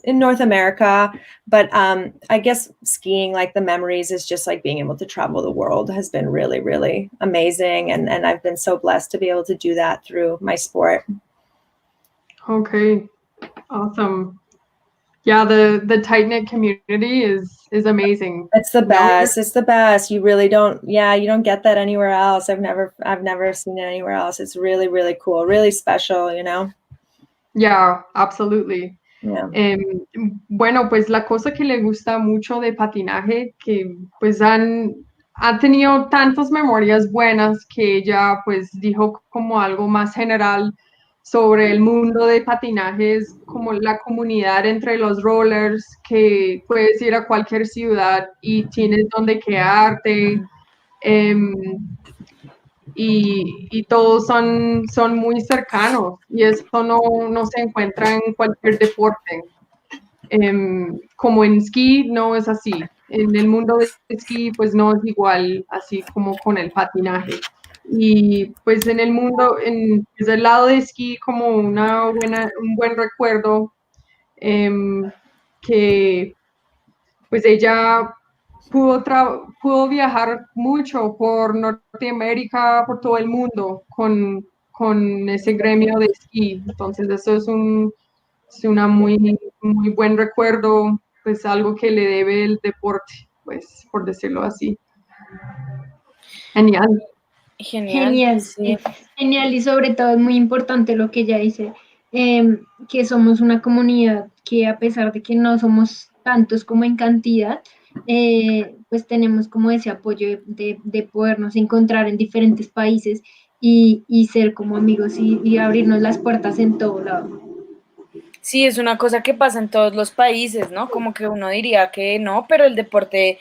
in North America, but I guess skiing, like the memories is just like being able to travel the world has been really, really amazing. And I've been so blessed to be able to do that through my sport. Okay, awesome. Yeah, the tight-knit community is amazing. It's the best. It's the best. You really don't, you don't get that anywhere else. I've never seen it anywhere else. It's really, really cool, really special, you know? Yeah, absolutely. Yeah. Bueno, pues la cosa que le gusta mucho de patinaje, que pues ha tenido tantas memorias buenas que ella pues dijo como algo más general sobre el mundo de patinaje, es como la comunidad entre los rollers, que puedes ir a cualquier ciudad y tienes donde quedarte, y todos son muy cercanos, y esto no se encuentra en cualquier deporte. Como en esquí no es así. En el mundo de esquí pues no es igual así como con el patinaje. Y pues en el mundo, desde el lado de esquí como un buen recuerdo, que pues ella pudo viajar mucho por Norteamérica, por todo el mundo con ese gremio de esquí. Entonces eso es una muy buen recuerdo, pues algo que le debe el deporte, pues por decirlo así. Genial. Genial, Sí. genial y sobre todo es muy importante lo que ella dice, que somos una comunidad que a pesar de que no somos tantos como en cantidad, pues tenemos como ese apoyo de podernos encontrar en diferentes países y ser como amigos y abrirnos las puertas en todo lado. Sí, es una cosa que pasa en todos los países, ¿no? Como que uno diría que no, pero el deporte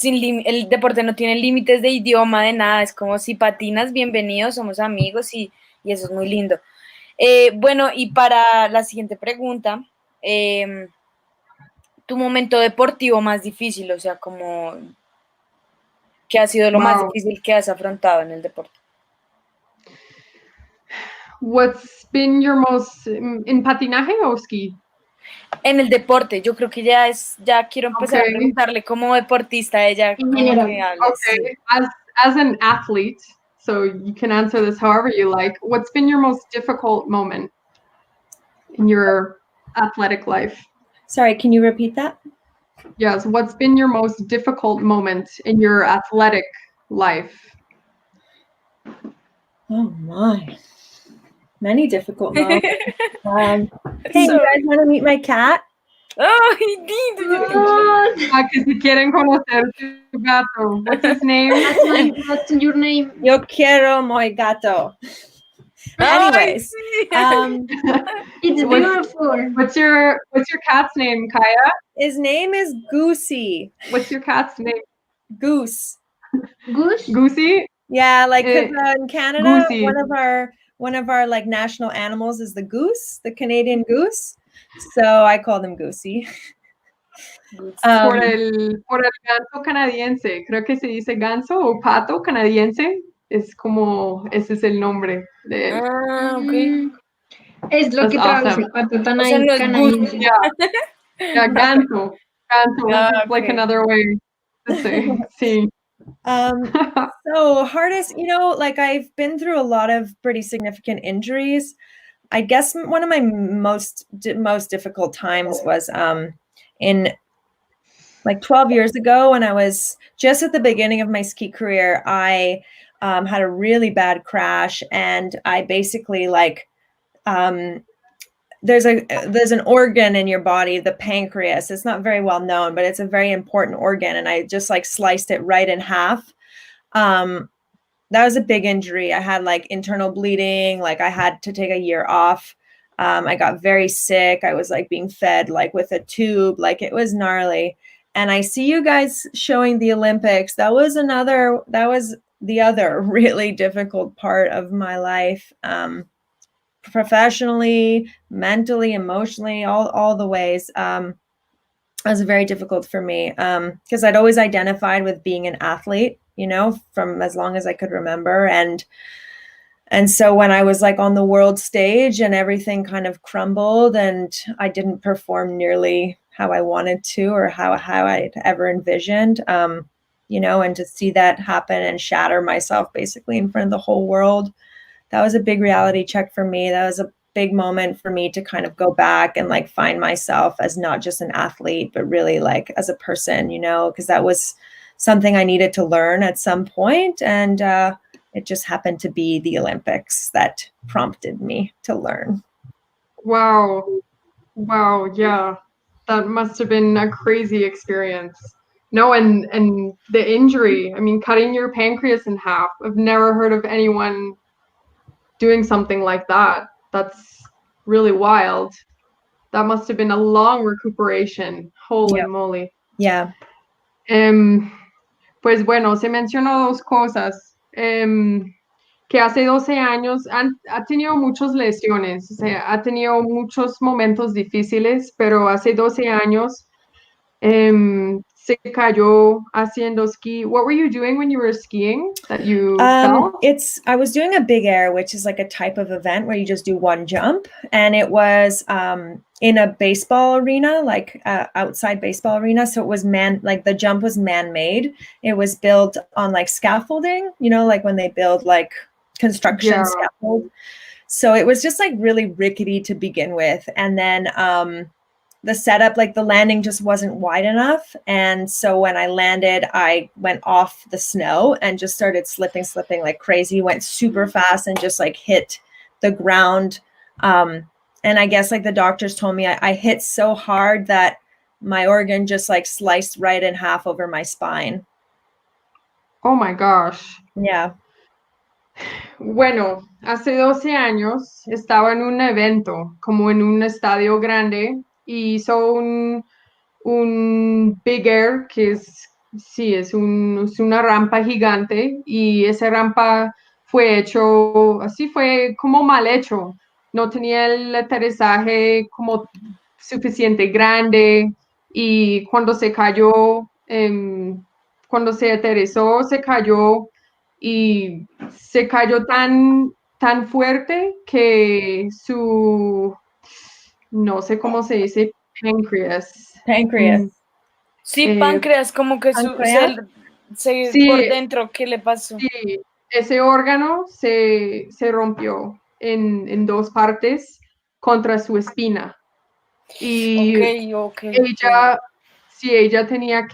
el deporte no tiene límites de idioma, de nada, es como si patinas, bienvenido, somos amigos y eso es muy lindo. Bueno, y para la siguiente pregunta, tu momento deportivo más difícil, o sea, como, ¿qué ha sido lo más difícil que has afrontado en el deporte? What's been your most, en patinaje o ski? En el deporte, yo creo que ya quiero empezar a preguntarle como deportista a ella. En general. Okay, as an athlete, so you can answer this however you like. What's been your most difficult moment in your athletic life? Sorry, can you repeat that? Yes, what's been your most difficult moment in your athletic life? Oh my. Many difficult moments. Hey, you guys want to meet my cat? Ay, Que si quieren conocer tu gato. What's his name? What's your name? Yo quiero mi gato. Anyways, it's beautiful. What's your cat's name, Kaya? His name is Goosey. What's your cat's name? Goose. Goose? Goosey? Yeah, like in Canada, Goosey. one of our like national animals is the goose, the Canadian goose. So I call them Goosey. Por el ganso canadiense, creo que se dice ganso o pato canadiense, es como, ese es el nombre de él. Ok. Es lo que traduce pato canadiense. Yeah, ganso. Ganso, like another way to say, sí. So hardest, you know, like I've been through a lot of pretty significant injuries. I guess one of my most difficult times was in like 12 years ago, when I was just at the beginning of my ski career, I had a really bad crash, and I basically there's an organ in your body, the pancreas. It's not very well known, but it's a very important organ, and I just like sliced it right in half. That was a big injury. I had like internal bleeding, like I had to take a year off. I got very sick. I was like being fed like with a tube, like it was gnarly. And I see you guys showing the Olympics. That was the other really difficult part of my life. Professionally, mentally, emotionally, all the ways. It was very difficult for me because I'd always identified with being an athlete, from as long as I could remember. And so when I was like on the world stage and everything kind of crumbled and I didn't perform nearly how I wanted to or how I'd ever envisioned, and to see that happen and shatter myself basically in front of the whole world, that was a big reality check for me. That was a big moment for me to kind of go back and like find myself as not just an athlete, but really like as a person, because that was something I needed to learn at some point. And it just happened to be the Olympics that prompted me to learn. Wow. Yeah. That must have been a crazy experience. No, and the injury, I mean, cutting your pancreas in half. I've never heard of anyone doing something like that. That's really wild. That must have been a long recuperation. Holy moly. Yeah. Pues bueno, se mencionó dos cosas. Que hace 12 años ha tenido muchas lesiones, o sea, ha tenido muchos momentos difíciles, pero hace 12 años se cayó haciendo ski. What were you doing when you were skiing that you fell? I was doing a big air, which is like a type of event where you just do one jump, and it was in a baseball arena, like outside baseball arena. So it was the jump was man-made. It was built on like scaffolding, like when they build like construction scaffold. So it was just like really rickety to begin with, and then the setup, like the landing just wasn't wide enough. And so when I landed, I went off the snow and just started slipping like crazy, went super fast and just like hit the ground. And I guess like the doctors told me I hit so hard that my organ just like sliced right in half over my spine. Oh my gosh. Yeah. Bueno, hace 12 años estaba en un evento, como en un estadio grande, y hizo un big air, que es una rampa gigante, y esa rampa fue fue como mal hecho. No tenía el aterrizaje como suficiente grande, y cuando se cayó, cuando se aterrizó, se cayó, y se cayó tan fuerte que no sé cómo se dice, pancreas. Sí, páncreas, como que sí, por dentro, ¿qué le pasó? Sí, ese órgano se rompió en dos partes contra su espina. Y ella tenía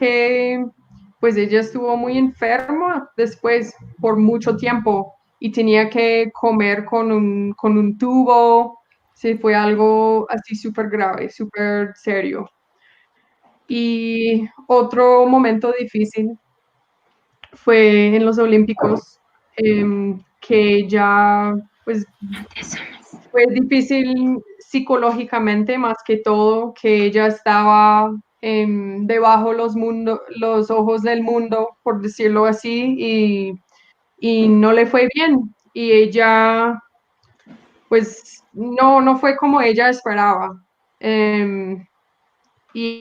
pues ella estuvo muy enferma después por mucho tiempo y tenía que comer con un tubo. Sí, fue algo así súper grave, súper serio. Y otro momento difícil fue en los Olímpicos, que ya pues fue difícil psicológicamente más que todo, que ella estaba debajo los ojos del mundo, por decirlo así, y no le fue bien. Y ella, pues no fue como ella esperaba. Y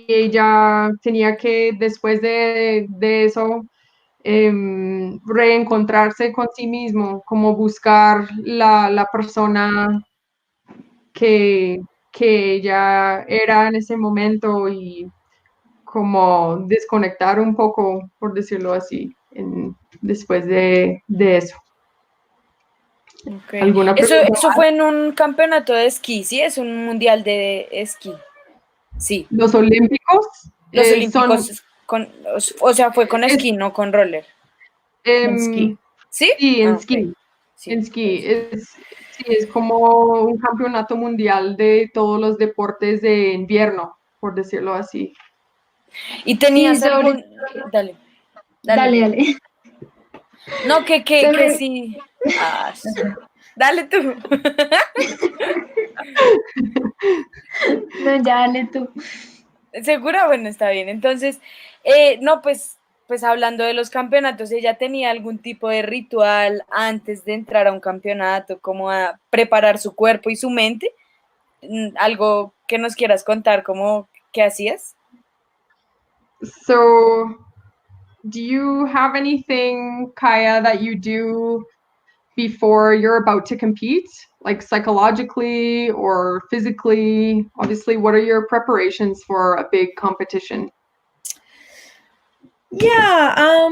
ella tenía que, después de eso, reencontrarse con sí mismo, como buscar la persona que ella era en ese momento y como desconectar un poco, por decirlo así, después de eso. Okay. Eso fue en un campeonato de esquí, ¿sí? Es un mundial de esquí. Sí, Los olímpicos los son... olímpicos, o sea, fue con Es, esquí, no con roller. En ski. ¿Sí? sí, en Ok, esquí. En sí, por esquí. eso. Sí, es como un campeonato mundial de todos los deportes de invierno, por decirlo así. ¿Y Sí, tenías sobre, algún... Dale, dale, dale, dale. dale. No, que Sobre, sí. Ah, dale tú. no, ya dale tú. ¿Segura? Bueno, está bien. Entonces, no, pues hablando de los campeonatos, ¿ella tenía algún tipo de ritual antes de entrar a un campeonato, como a preparar su cuerpo y su mente? Algo que nos quieras contar, como qué hacías. So, do you have anything, Kaya, that you do before you're about to compete, like psychologically or physically? Obviously, what are your preparations for a big competition? Yeah,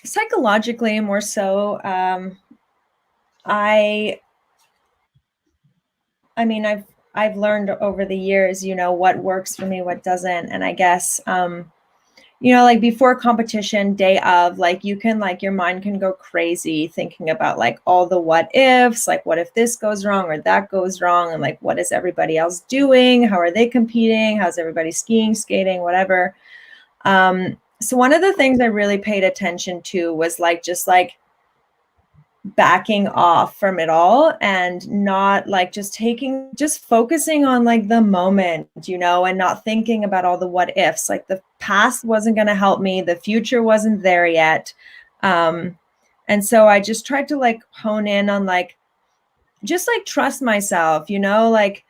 psychologically more so. I I mean, I've learned over the years, what works for me, what doesn't, and I guess like before competition, day of, like you can like your mind can go crazy thinking about like all the what ifs, like what if this goes wrong or that goes wrong, and like what is everybody else doing? How are they competing? How's everybody skiing, skating, whatever? So one of the things I really paid attention to was like just like backing off from it all and not like just focusing on like the moment, and not thinking about all the what ifs. Like the past wasn't going to help me, the future wasn't there yet. And so I just tried to like hone in on like just like trust myself, like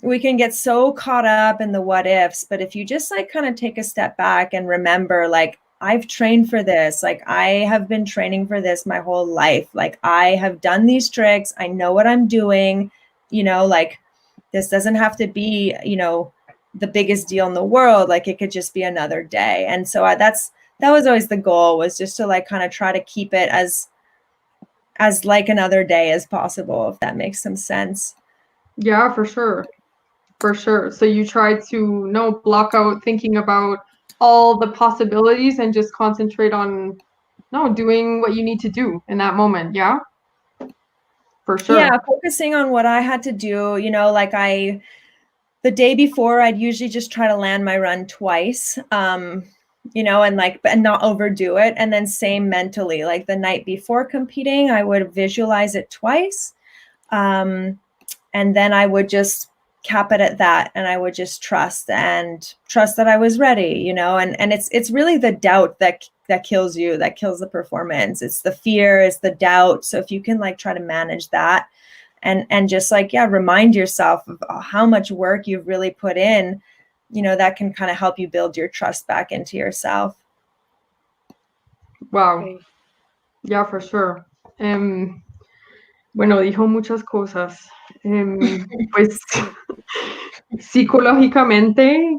we can get so caught up in the what ifs, but if you just like kind of take a step back and remember, like, I've trained for this, like I have been training for this my whole life, like I have done these tricks, I know what I'm doing, like this doesn't have to be, the biggest deal in the world, like it could just be another day. And so that was always the goal, was just to like kind of try to keep it as like another day as possible, if that makes some sense. Yeah, for sure. For sure. So you try to block out thinking about all the possibilities and just concentrate on doing what you need to do in that moment. Yeah, for Yeah, sure. focusing on what I had to do, like the day before, I'd usually just try to land my run twice, and not overdo it. And then same mentally, like the night before competing, I would visualize it twice. And then I would just cap it at that. And I would just trust that I was ready, and it's really the doubt that kills you, that kills the performance. It's the fear, it's the doubt. So if you can like try to manage that, and just like, yeah, remind yourself of how much work you've really put in, that can kind of help you build your trust back into yourself. Wow. Okay. Yeah, for sure. Bueno, dijo muchas cosas. Pues psicológicamente,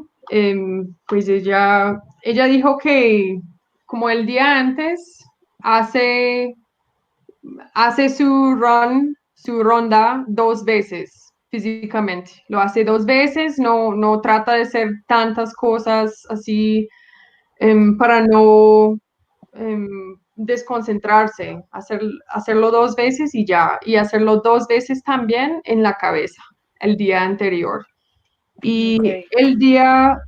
pues ella dijo que como el día antes hace su ronda 2 veces físicamente. Lo hace 2 veces, no trata de hacer tantas cosas así para no desconcentrarse, hacerlo 2 veces y ya, y hacerlo 2 veces también en la cabeza el día anterior. Y Ok. el día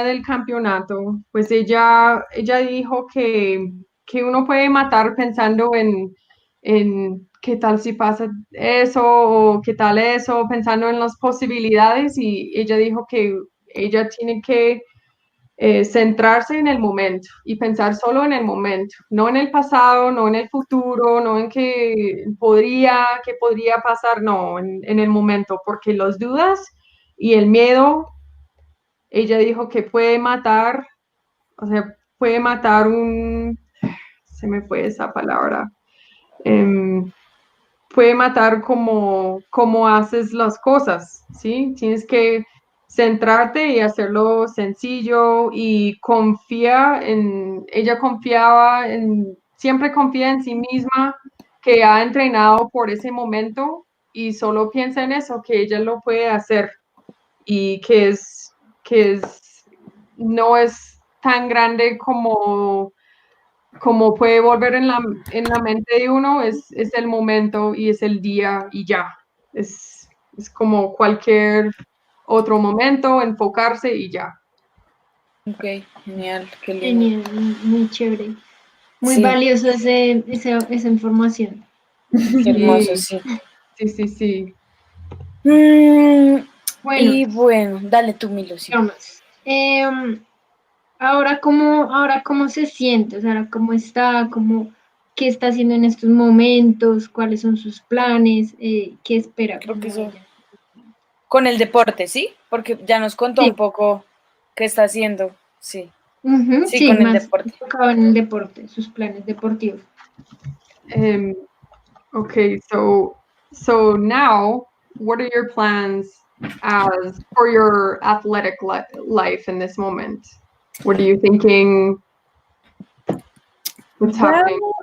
del campeonato, pues ella dijo que uno puede matar pensando en qué tal si pasa eso o qué tal eso, pensando en las posibilidades, y ella dijo que ella tiene que centrarse en el momento y pensar solo en el momento, no en el pasado, no en el futuro, no en qué podría pasar, no, en el momento, porque las dudas y el miedo, ella dijo que puede matar, o sea, puede matar se me fue esa palabra, puede matar como haces las cosas, ¿sí? Tienes que centrarte y hacerlo sencillo y ella siempre confía en sí misma, que ha entrenado por ese momento y solo piensa en eso, que ella lo puede hacer. y que no es tan grande como puede volver en la mente de uno, es el momento y es el día y ya. Es como cualquier otro momento, enfocarse y ya. Ok, genial, qué lindo. Genial, muy chévere. Muy Sí, valioso esa información. qué hermoso, Sí, sí. sí. Mm, Bueno, y bueno, dale tú, Milo, sí. vamos. Ahora cómo se siente, o sea, ahora cómo está, qué está haciendo en estos momentos, cuáles son sus planes, qué espera Creo que como eso. ella. Con el deporte, ¿sí? Porque ya nos contó Sí, un poco qué está haciendo. Sí, ujú, sí, sí, con el más deporte. enfocado en el deporte, sus planes deportivos. Um, okay, so now, what are your plans as for your athletic life in this moment? What are you thinking? What's happening? Well,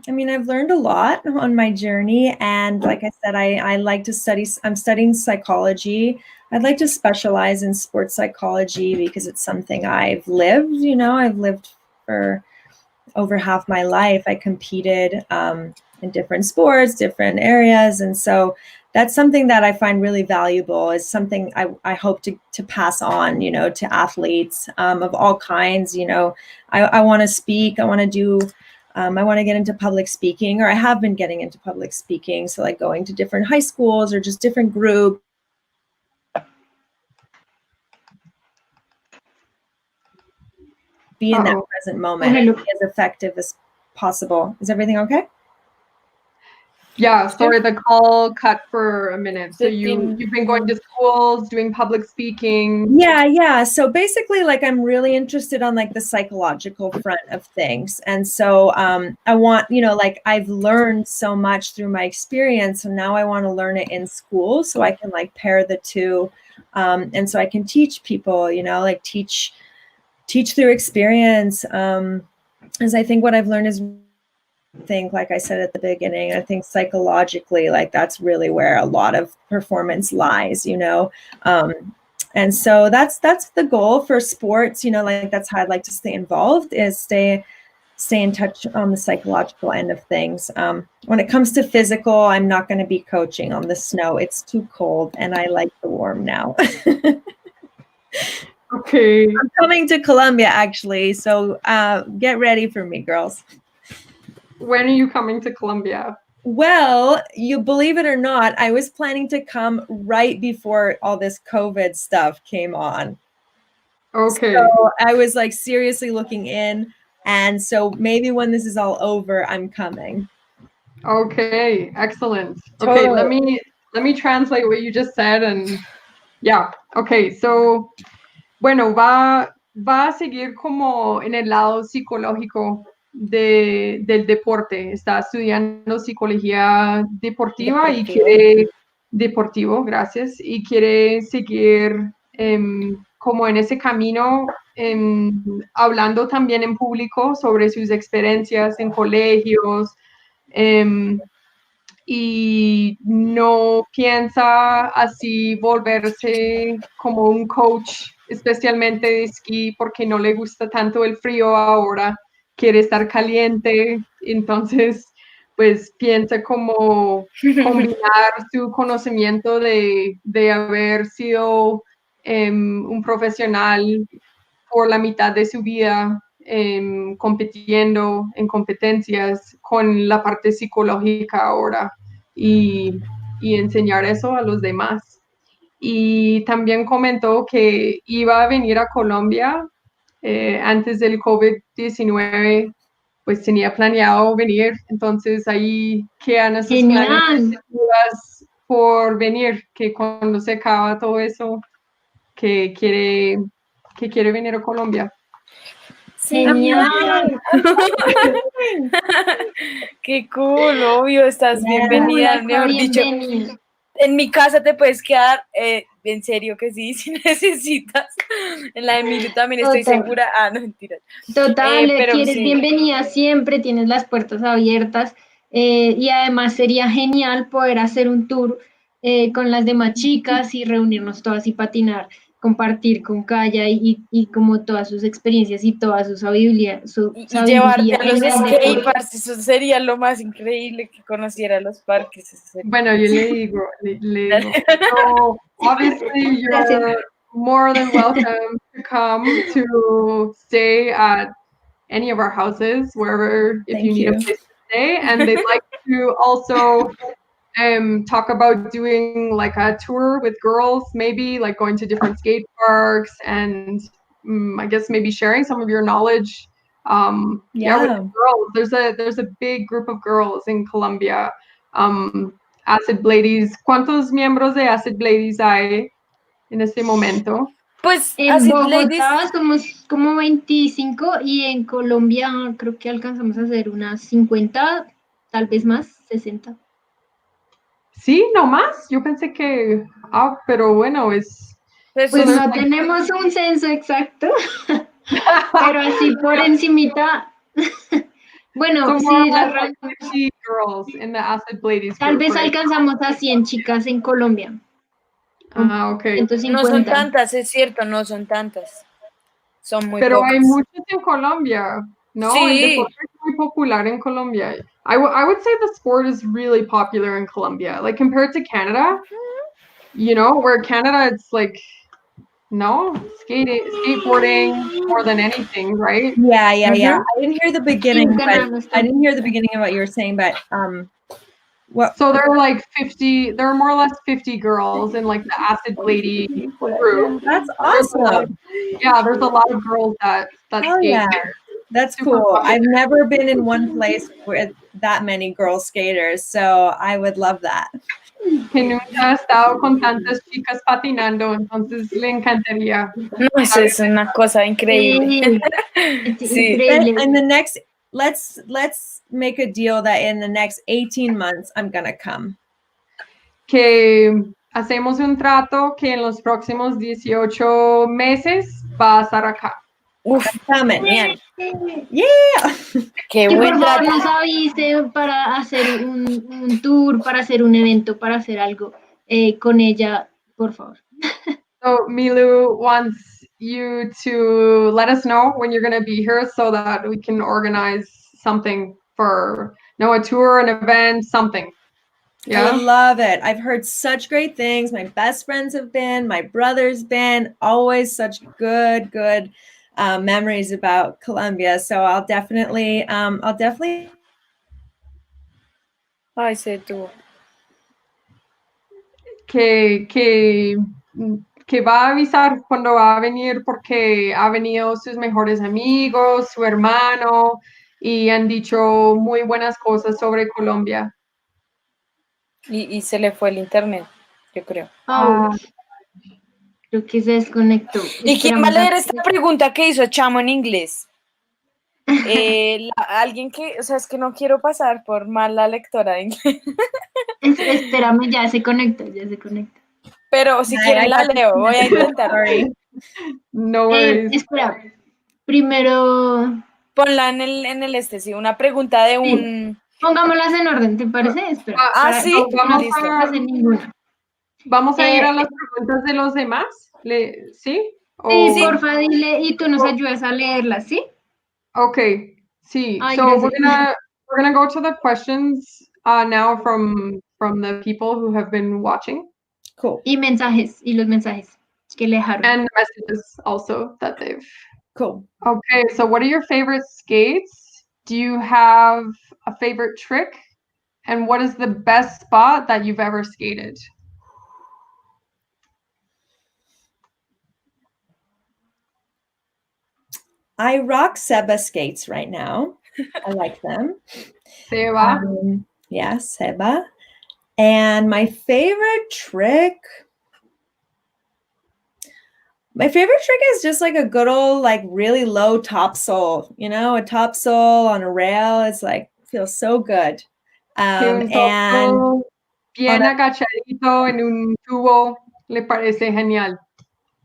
I mean, I've learned a lot on my journey, and like I said, I like to study. I'm studying psychology. I'd like to specialize in sports psychology because it's something I've lived. I've lived for over half my life. I competed in different sports, different areas, and so that's something that I find really valuable. Is something I hope to pass on, to athletes of all kinds. I want to speak. I want to do. I want to get into public speaking, or I have been getting into public speaking. So like going to different high schools or just different groups. Be in that Uh-oh. present Oh, moment, hello. be as effective as possible. Is everything okay? Yeah, Sí, sorry, the call cut for a minute. So se tiene- you've been going to schools, doing public speaking. Yeah. So basically, like, I'm really interested on like the psychological front of things. And so I want, like, I've learned so much through my experience, and now I want to learn it in school so I can like pair the two. And so I can teach people, like teach through experience. As I think what I've learned is, like I said at the beginning, I think psychologically, like that's really where a lot of performance lies, and so that's the goal for sports, like that's how I'd like to stay involved, is stay in touch on the psychological end of things. When it comes to physical, I'm not going to be coaching on the snow. It's too cold and I like the warm now. Okay. I'm coming to Colombia actually, so get ready for me, girls. When are you coming to Colombia? Well, you believe it or not, I was planning to come right before all this COVID stuff came on. Okay. So I was like seriously looking in. And so maybe when this is all over, I'm coming. Okay, excellent. Okay, Totally. let me translate what you just said and yeah. Okay, so bueno, va a seguir como en el lado psicológico del deporte. Está estudiando psicología deportiva y Deportivo. quiere, deportivo, gracias, y quiere seguir como en ese camino, hablando también en público sobre sus experiencias en colegios. Y no piensa así volverse como un coach, especialmente de esquí, porque no le gusta tanto el frío ahora, quiere estar caliente, entonces pues piensa como combinar su conocimiento de haber sido un profesional por la mitad de su vida compitiendo en competencias con la parte psicológica ahora y enseñar eso a los demás. Y también comentó que iba a venir a Colombia antes del COVID-19, pues tenía planeado venir, entonces ahí quedan esos planes Genial, por venir, que cuando se acaba todo eso, que quiere venir a Colombia. Sí, genial. qué cool, obvio, estás bienvenida, Acá mejor dicho. bienvenida. En mi casa te puedes quedar, en serio que sí, si necesitas. En la de Emilio también estoy Total, segura. Ah, no, mentiras. total, Pero aquí eres sí, bienvenida siempre, tienes las puertas abiertas y además sería genial poder hacer un tour con las demás chicas y reunirnos todas y patinar, compartir con Kaya y como todas sus experiencias y toda su sabiduría, Y llevarte a los en el deporte. skateparks, eso sería lo más increíble, que conociera los parques. Eso sería- Bueno, yo le digo. So obviously Gracias. you're more than welcome to come to stay at any of our houses, wherever, if Thank you need a you. place to stay. And they'd like to also talk about doing like a tour with girls, maybe like going to different skate parks and I guess maybe sharing some of your knowledge. Yeah, with the girls. There's a big group of girls in Colombia. Acid Bladeidols. ¿Cuántos miembros de Acid Bladeidols hay en este momento? Pues En así, Bogotá ladies, somos como 25 y en Colombia creo que alcanzamos a hacer unas 50, tal vez más, 60. Sí, no más. Yo pensé que, pero bueno, es. pues Pues son- no tenemos un censo exacto, pero así por encimita. Bueno, So more or sí, less like 50 girls in the Acid Bladeidols tal group, vez right? alcanzamos a 100 chicas en Colombia. Ah, okay. no son 150. tantas, es cierto, no son tantas. Son muy Pero hay pocas. muchos en Colombia, ¿no? El Sí, deporte es muy popular en Colombia. I would say the sport is really popular in Colombia, like compared to Canada, you know, where Canada it's like, no, skateboarding more than anything, right? Yeah. Mhm. I didn't hear the Sí, beginning, en but Canadá no está. I didn't hear the beginning of what you were saying, but what? So there are like 50, there are more or less 50 girls in like the Acid Lady group. That's There's a lot awesome. of, yeah, there's a lot of girls that Oh skate yeah, here. that's Super cool. popular. I've never been in one place with that many girl skaters, so I would love that. Que nunca ha estado con tantas chicas patinando, entonces le encantaría. no, eso es una cosa increíble. Sí, es Sí. increíble. In the next, let's make a deal that in the next 18 months I'm gonna come. Que hacemos un trato que en los próximos 18 meses va a estar acá. Uf, Coming, man. Yeah. qué Que buen por favor trato. nos avise para hacer un tour, para hacer un evento, para hacer algo con ella, por favor. So Milu wants you to let us know when you're going to be here so that we can organize something for, a tour, an event, something. I Yeah. would love it. I've heard such great things. My best friends have been, my brother's been, always such good memories about Colombia. So I'll definitely Ay, se tuvo. Que va a avisar cuando va a venir porque ha venido sus mejores amigos, su hermano, y han dicho muy buenas cosas sobre Colombia. Y se le fue el internet, yo creo. Oh, creo que se desconectó. ¿Y quién va a Esperamos leer esta pregunta que hizo Chamo en inglés? Alguien que, o sea, es que no quiero pasar por mala lectora de inglés. Espérame, ya se conectó, ya se conectó. Pero si quieren la leo, voy a intentar. Sorry. No worries. Espera, primero Ponla en el sí, una pregunta de un... pongámoslas en orden, ¿te parece? Espera, sí, So vamos a ir a las preguntas de los demás. ¿Sí? Sí, Sí. porfa, dile y tú nos ayudas a leerlas, ¿sí? Okay. Sí. Ay, So gracias. we're gonna go to the questions now from the people who have been watching. Cool. Y los mensajes que le dejaron. And messages also that they've. Cool. Okay, so what are your favorite skates? Do you have a favorite trick? And what is the best spot that you've ever skated? I rock Seba skates right now. I like them. Seba. Yeah, Seba. And my favorite trick is just like a good old, like really low topsoul, a topsoul on a rail. It's like, feels so good. And bien agachadito en un tubo le parece genial.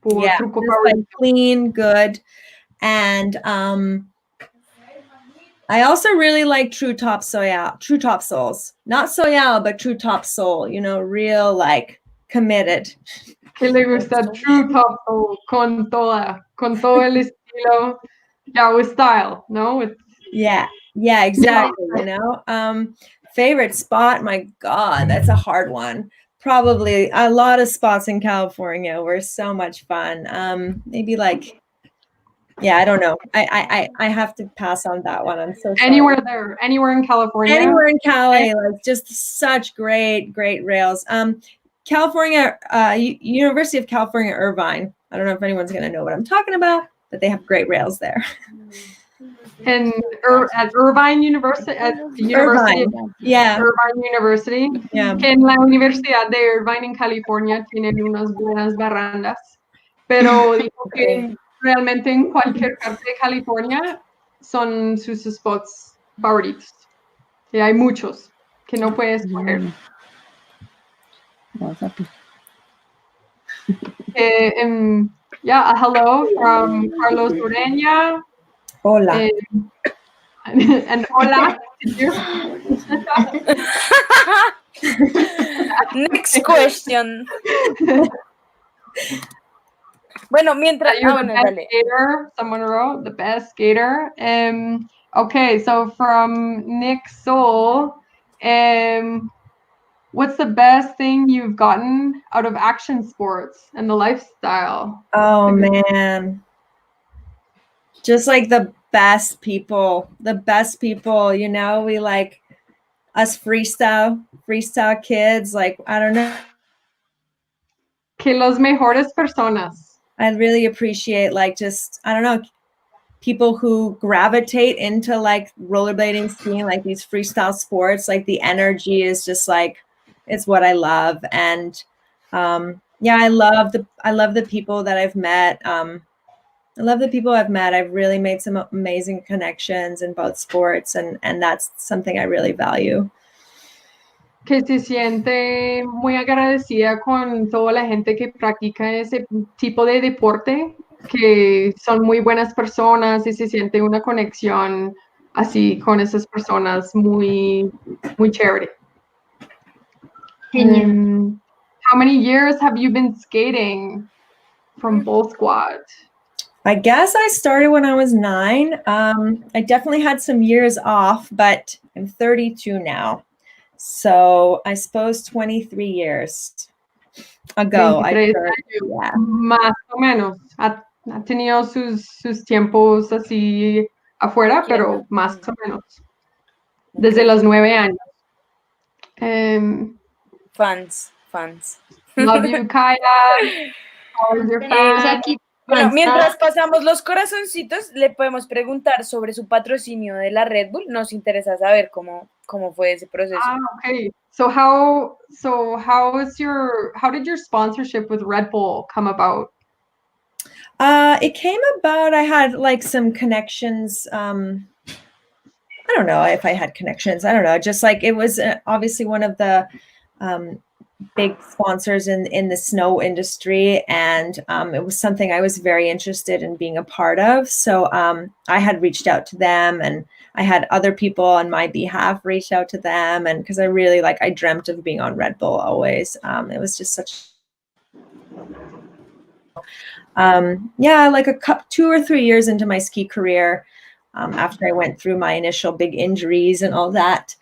Yeah, truco just like clean, good. And I also really like true top souls. Not soyal, but true top soul, you know, real like committed. Que le gusta true top soul con todo el estilo, Yahoo style, no? With Yeah, exactly. You know, favorite spot, my God, that's a hard one. Probably a lot of spots in California were so much fun. Maybe like, yeah, I don't know. I have to pass on that one. I'm so sorry. Anywhere in California. Anywhere in Cali, like just such great rails. California, University of California, Irvine. I don't know if anyone's gonna know what I'm talking about, but they have great rails there. And at Irvine University, Irvine, yeah. Irvine University, Yeah. que en la Universidad de Irvine en California tienen unas buenas barrandas, pero digo que realmente en cualquier parte de California son sus spots favoritos. Y hay muchos que no puedes escoger. Yeah, a hello from Carlos Ureña. Hola. And hola. Next question. Bueno, mientras... You're the best skater. Someone wrote the best skater. Okay, so from Nick Soul, what's the best thing you've gotten out of action sports and the lifestyle? Oh man, just like the best people, you know, we like us freestyle kids, like, I don't know. Que los mejores personas. I really appreciate like just, I don't know, people who gravitate into like rollerblading, skiing, like these freestyle sports, like the energy is just like, it's what I love. And yeah, I love the people that I've met. I've really made some amazing connections in both sports, and that's something I really value. Que se siente muy agradecida con toda la gente que practica ese tipo de deporte, que son muy buenas personas y se siente una conexión así con esas personas muy chévere. How many years have you been skating from Bull Squad? I guess I started when I was 9. I definitely had some years off, but I'm 32 now. So I suppose 23 years ago. I started, yeah. Más o menos. Ha tenido sus tiempos así afuera, pero más o menos. Desde los 9 años. Fans. Love you, Kaya. How is your fan? Bueno, mientras pasamos los corazoncitos, le podemos preguntar sobre su patrocinio de la Red Bull. Nos interesa saber cómo fue ese proceso. Okay. So how did your sponsorship with Red Bull come about? It came about, I had like some connections. I don't know if I had connections. I don't know. Just like it was obviously one of the big sponsors in the snow industry, and it was something I was very interested in being a part of. So I had reached out to them, and I had other people on my behalf reach out to them, and because I really I dreamt of being on Red Bull always. It was just such like 2 or 3 years into my ski career, after I went through my initial big injuries and all that,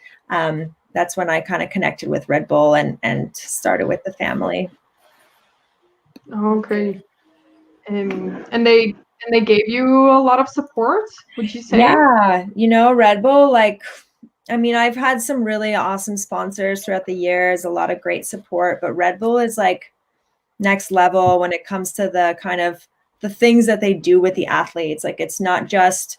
that's when I kind of connected with Red Bull and started with the family. Okay. And they gave you a lot of support, would you say? Yeah, Red Bull, I've had some really awesome sponsors throughout the years, a lot of great support, but Red Bull is like next level when it comes to the kind of the things that they do with the athletes. Like, it's not just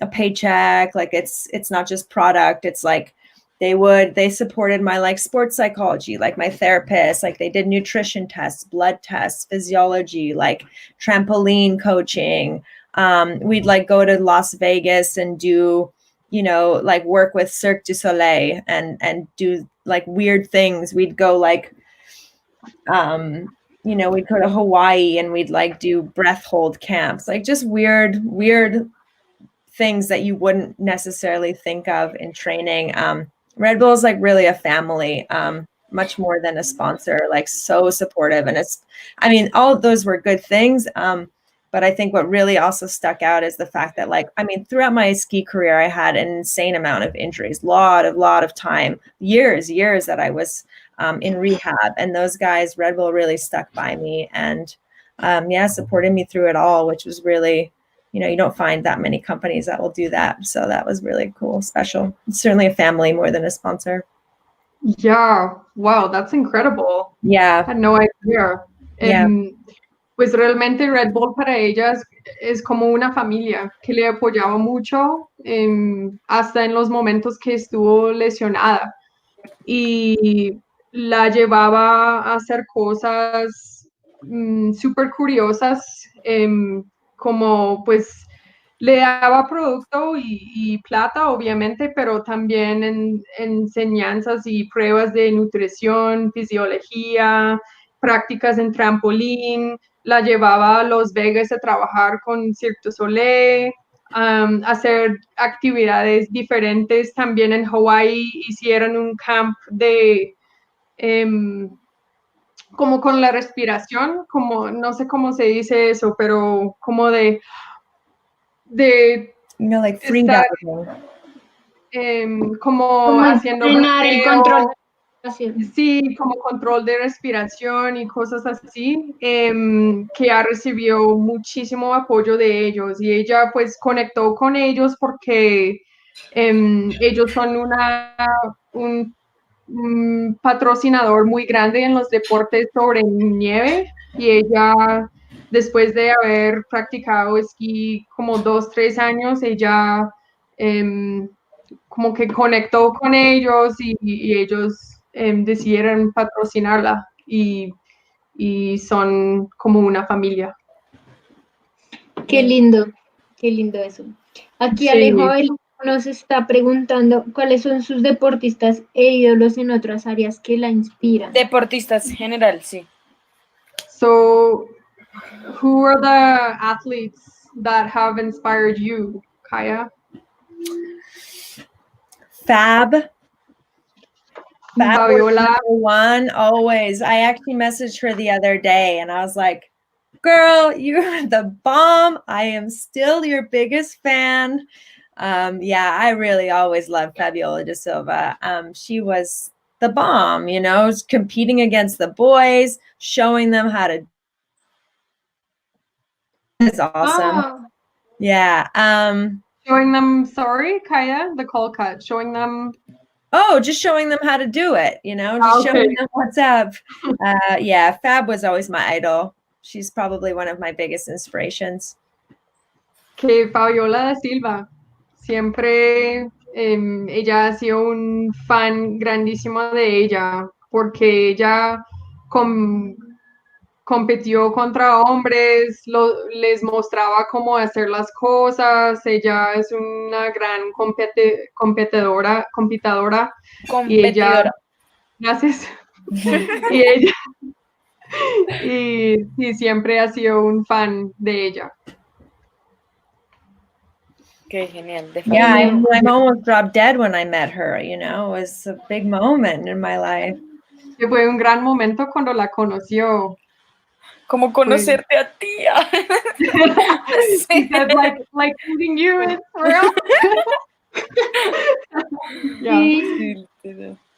a paycheck, like it's not just product. It's like they supported my sports psychology, like my therapist, like they did nutrition tests, blood tests, physiology, like trampoline coaching. We'd go to Las Vegas and do, work with Cirque du Soleil and do weird things. We'd go we'd go to Hawaii and we'd do breath hold camps, just weird things that you wouldn't necessarily think of in training. Red Bull is like really a family, much more than a sponsor, like so supportive. And all of those were good things. But I think what really also stuck out is the fact that throughout my ski career, I had an insane amount of injuries, lot of time, years that I was in rehab. And those guys, Red Bull really stuck by me and supported me through it all, which was really, you don't find that many companies that will do that. So that was really cool, special. It's certainly a family more than a sponsor. Yeah, wow, that's incredible. Yeah. I had no idea. Yeah. Pues realmente Red Bull para ellas es como una familia que le apoyaba mucho hasta en los momentos que estuvo lesionada y la llevaba a hacer cosas súper curiosas, como pues le daba producto y plata, obviamente, pero también en enseñanzas y pruebas de nutrición, fisiología, prácticas en trampolín, la llevaba a Las Vegas a trabajar con Cirque du Soleil, hacer actividades diferentes. También en Hawái hicieron un camp de como con la respiración, como no sé cómo se dice eso, pero como de like free estar, como Como haciendo entrenar el buceo. control de la respiración. Sí, como control de respiración y cosas así, que ya recibió muchísimo apoyo de ellos y ella pues conectó con ellos porque ellos son un patrocinador muy grande en los deportes sobre nieve y ella, después de haber practicado esquí como 2-3 años, ella como que conectó con ellos y ellos decidieron patrocinarla y son como una familia. Qué lindo eso. Aquí Sí. Alejo nos está preguntando cuáles son sus deportistas e ídolos en otras áreas que la inspiran. Deportistas general, sí. So, who are the athletes that have inspired you, Kaya? Fab Fabiola. was number one, always. I actually messaged her the other day and I was like, girl, you're the bomb. I am still your biggest fan. I really always loved Fabiola da Silva. She was the bomb, competing against the boys, showing them how to. It's awesome. Oh. Yeah. Showing them, sorry, Kaya, the call cut, showing them. Oh, just showing them how to do it, showing them what's up. Fab was always my idol. She's probably one of my biggest inspirations. Que Fabiola da Silva, siempre ella ha sido un fan grandísimo de ella, porque ella competió contra hombres, les mostraba cómo hacer las cosas, ella es una gran competidora. Y ella, gracias, y ella, y siempre ha sido un fan de ella. Qué genial. Yeah, I almost dropped dead when I met her, it was a big moment in my life. Que fue un gran momento cuando la conoció. Como conocerte a ti. Sí. like meeting you is real. Yeah.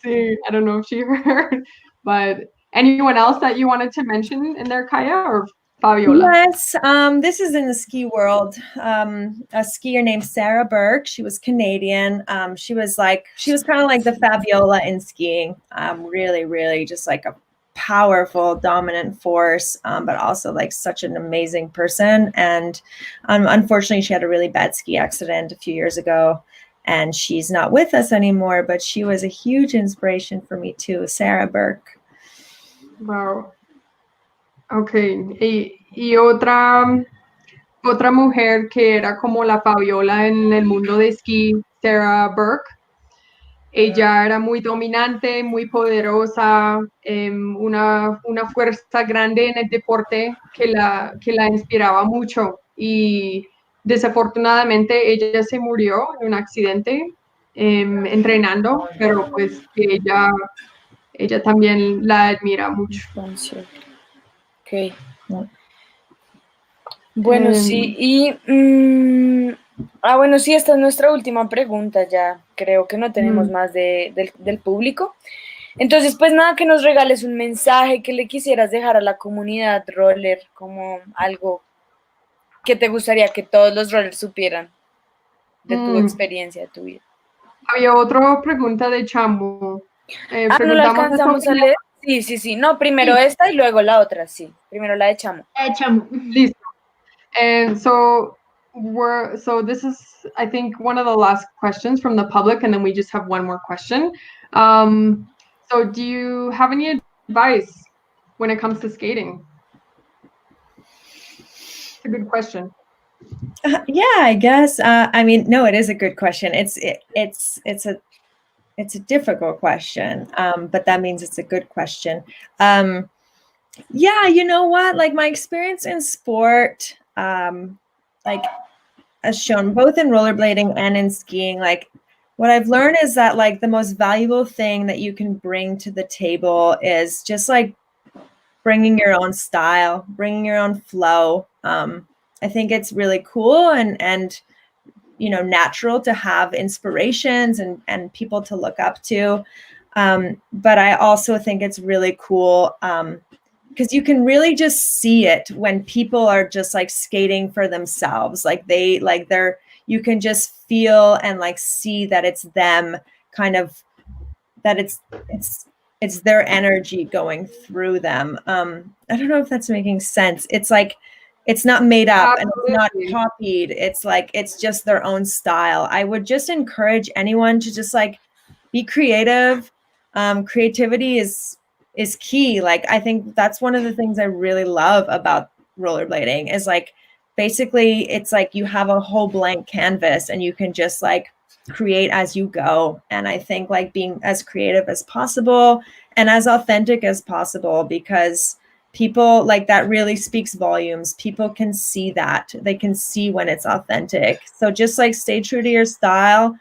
Sí, I don't know if she heard, but anyone else that you wanted to mention in there, Kaya, or Fabiola? Yes, this is in the ski world. A skier named Sarah Burke. She was Canadian. She was kind of like the Fabiola in skiing. Really, really just like a powerful, dominant force, but also like such an amazing person. And unfortunately, she had a really bad ski accident a few years ago, and she's not with us anymore. But she was a huge inspiration for me too, Sarah Burke. Wow. Okay. Y otra mujer que era como la Fabiola en el mundo de esquí, Sarah Burke. Ella era muy dominante, muy poderosa, una fuerza grande en el deporte que la inspiraba mucho. Y desafortunadamente ella se murió en un accidente entrenando, pero pues que ella también la admira mucho. Entonces, ok. Bueno, sí, y bueno, sí, esta es nuestra última pregunta, ya creo que no tenemos más del público. Entonces, pues nada, que nos regales un mensaje que le quisieras dejar a la comunidad roller, como algo que te gustaría que todos los rollers supieran de tu experiencia, de tu vida. Había otra pregunta de Chamo. ¿No la Preguntamos esta alcanzamos a última. leer? Sí, sí, sí. No, primero Sí, esta y luego la otra, sí. Primero la de Chamo. chamo. Listo. And so this is, I think, one of the last questions from the public, and then we just have one more question. So do you have any advice when it comes to skating? It's a good question. Yeah, I guess. I mean, no, it is a good question. It's a difficult question, but that means it's a good question. Yeah, you know what? Like my experience in sport, like as shown both in rollerblading and in skiing, like what I've learned is that like the most valuable thing that you can bring to the table is just like bringing your own style, bringing your own flow. I think it's really cool and natural to have inspirations and people to look up to. But I also think it's really cool because you can really just see it when people are just like skating for themselves. You can just feel and like see that it's them, kind of that it's their energy going through them. I don't know if that's making sense. It's like it's not made up and it's not copied. It's like it's just their own style. I would just encourage anyone to just like be creative. Creativity is key. Like I think that's one of the things I really love about rollerblading is like basically it's like you have a whole blank canvas and you can just like create as you go. And I think like being as creative as possible and as authentic as possible, because people like that really speaks volumes. People can see that. They can see when it's authentic. So just like stay true to your style.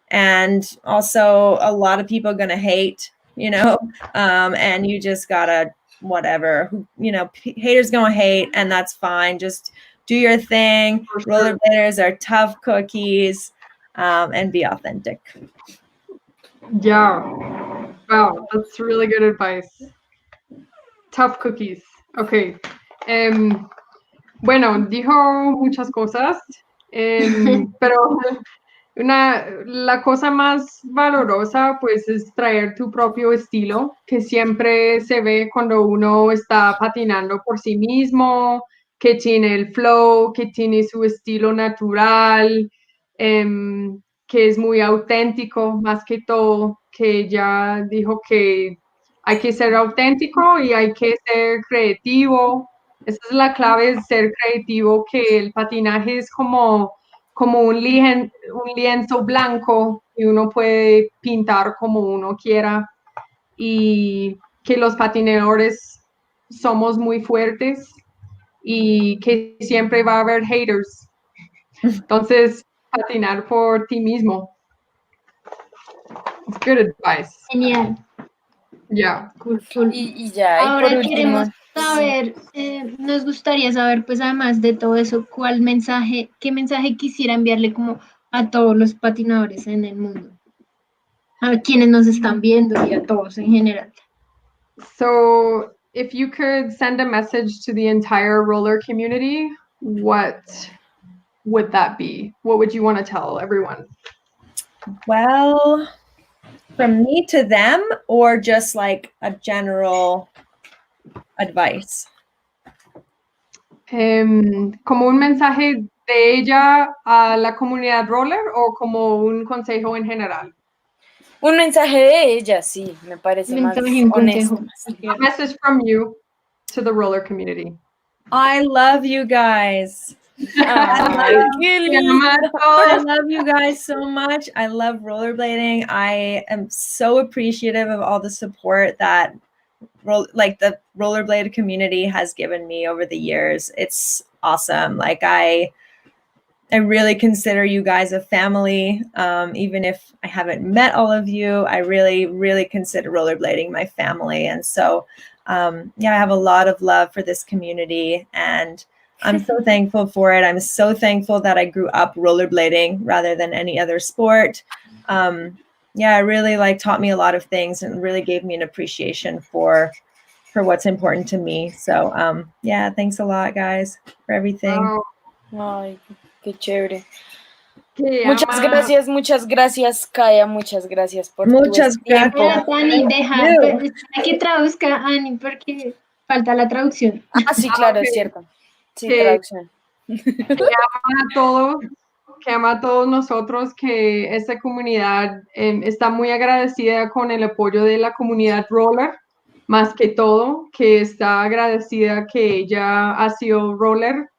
And also a lot of people are going to hate, and you just gotta whatever, haters gonna hate, and that's fine. Just do your thing. Rollerbladers are tough cookies, and be authentic. Yeah. Wow, that's really good advice. Tough cookies. Okay. Bueno, dijo muchas cosas, pero la cosa más valorosa pues es traer tu propio estilo, que siempre se ve cuando uno está patinando por sí mismo, que tiene el flow, que tiene su estilo natural, que es muy auténtico más que todo, que ella dijo que hay que ser auténtico y hay que ser creativo. Esa es la clave, de ser creativo, que el patinaje es como un lienzo blanco y uno puede pintar como uno quiera, y que los patinadores somos muy fuertes y que siempre va a haber haters. Entonces, patinar por ti mismo. It's good advice. Genial. Yeah. Cool. Y ya, y Ahora por último, queremos saber, nos gustaría saber, pues además de todo eso, qué mensaje quisiera enviarle como a todos los patinadores en el mundo, a quienes nos están viendo y a todos en general. So, if you could send a message to the entire roller community, what would that be? What would you want to tell everyone? Well, from me to them, or just like a general advice? ¿Como un mensaje de ella a la comunidad roller o como un consejo en general? un mensaje de ella, sí, me parece más Mensaje, un honesto. consejo. A message from you to the roller community. I love you guys. Ay, qué lindo. I love you guys so much. I love rollerblading. I am so appreciative of all the support that the rollerblade community has given me over the years. It's awesome. Like I really consider you guys a family. Even if I haven't met all of you, I really, really consider rollerblading my family. And so, I have a lot of love for this community, and I'm so thankful for it. I'm so thankful that I grew up rollerblading rather than any other sport. It really taught me a lot of things and really gave me an appreciation for what's important to me. So, thanks a lot, guys, for everything. Wow. Ay, qué chévere. Que Muchas gracias, Kaya. Muchas gracias por Muchas tu tiempo. gracias. Ani, deja, You. pues, espera que traduzca, Ani, porque falta la traducción. Ah, sí, claro, es ok. cierto. Sí, Que traducción. que ama a todos nosotros, que esta comunidad está muy agradecida con el apoyo de la comunidad roller, más que todo, que está agradecida que ella ha sido roller,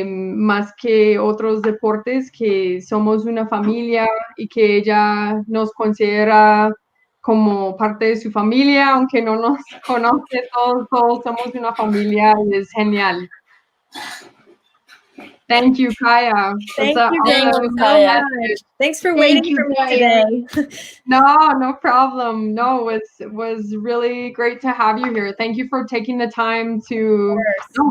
más que otros deportes, que somos una familia y que ella nos considera como parte de su familia, aunque no nos conoce, todos somos una familia y es genial. Thank you, Kaya. Thank That's you a- Thank girls you, so Kaya. much. Thanks for Thank waiting you, for me Kaya. today. No problem. No, it was really great to have you here. Thank you for taking the time to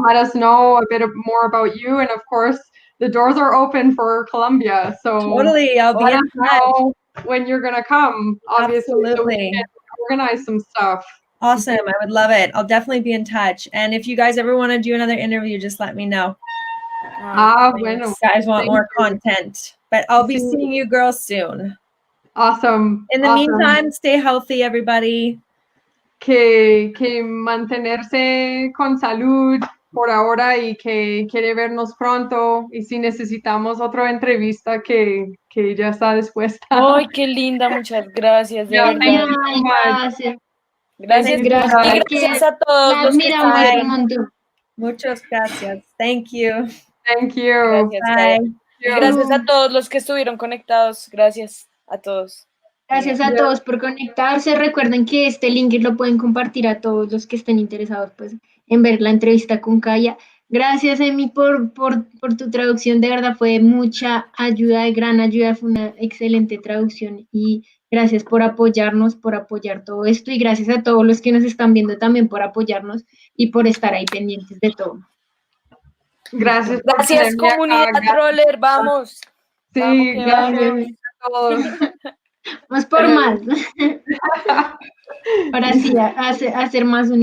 let us know a bit more about you. And of course, the doors are open for Colombia. So Totally, I'll be let in us touch. know when you're gonna come, obviously, so we Absolutely. can organize some stuff. Awesome. I would love it. I'll definitely be in touch. And if you guys ever want to do another interview, just let me know. Bueno. If you guys want Thank more you. content. But I'll be Sí. seeing you girls soon. Awesome. In the awesome. meantime, stay healthy, everybody. Que mantenerse con salud por ahora y que quiere vernos pronto, y si necesitamos otra entrevista que ya está dispuesta. Ay, qué linda, muchas gracias, de Yeah, verdad. thank you so Ay, much. gracias. Gracias. Gracias. Y gracias a todos La los que admiramos están. un montón. Muchas gracias. Thank you. Thank you. Gracias, Bye. Kaya. Y gracias a todos los que estuvieron conectados. Gracias a todos. Gracias a todos por conectarse. Recuerden que este link lo pueden compartir a todos los que estén interesados pues, en ver la entrevista con Kaya. Gracias, Emi, por tu traducción. De verdad fue mucha ayuda, de gran ayuda. Fue una excelente traducción. Y gracias por apoyarnos, por apoyar todo esto. Y gracias a todos los que nos están viendo también por apoyarnos y por estar ahí pendientes de todo. Gracias por Gracias, tenerme acá. comunidad Gracias. roller. Vamos. Sí, Vamos, que gracias vamos. a todos. Vamos por más. Para así hacer más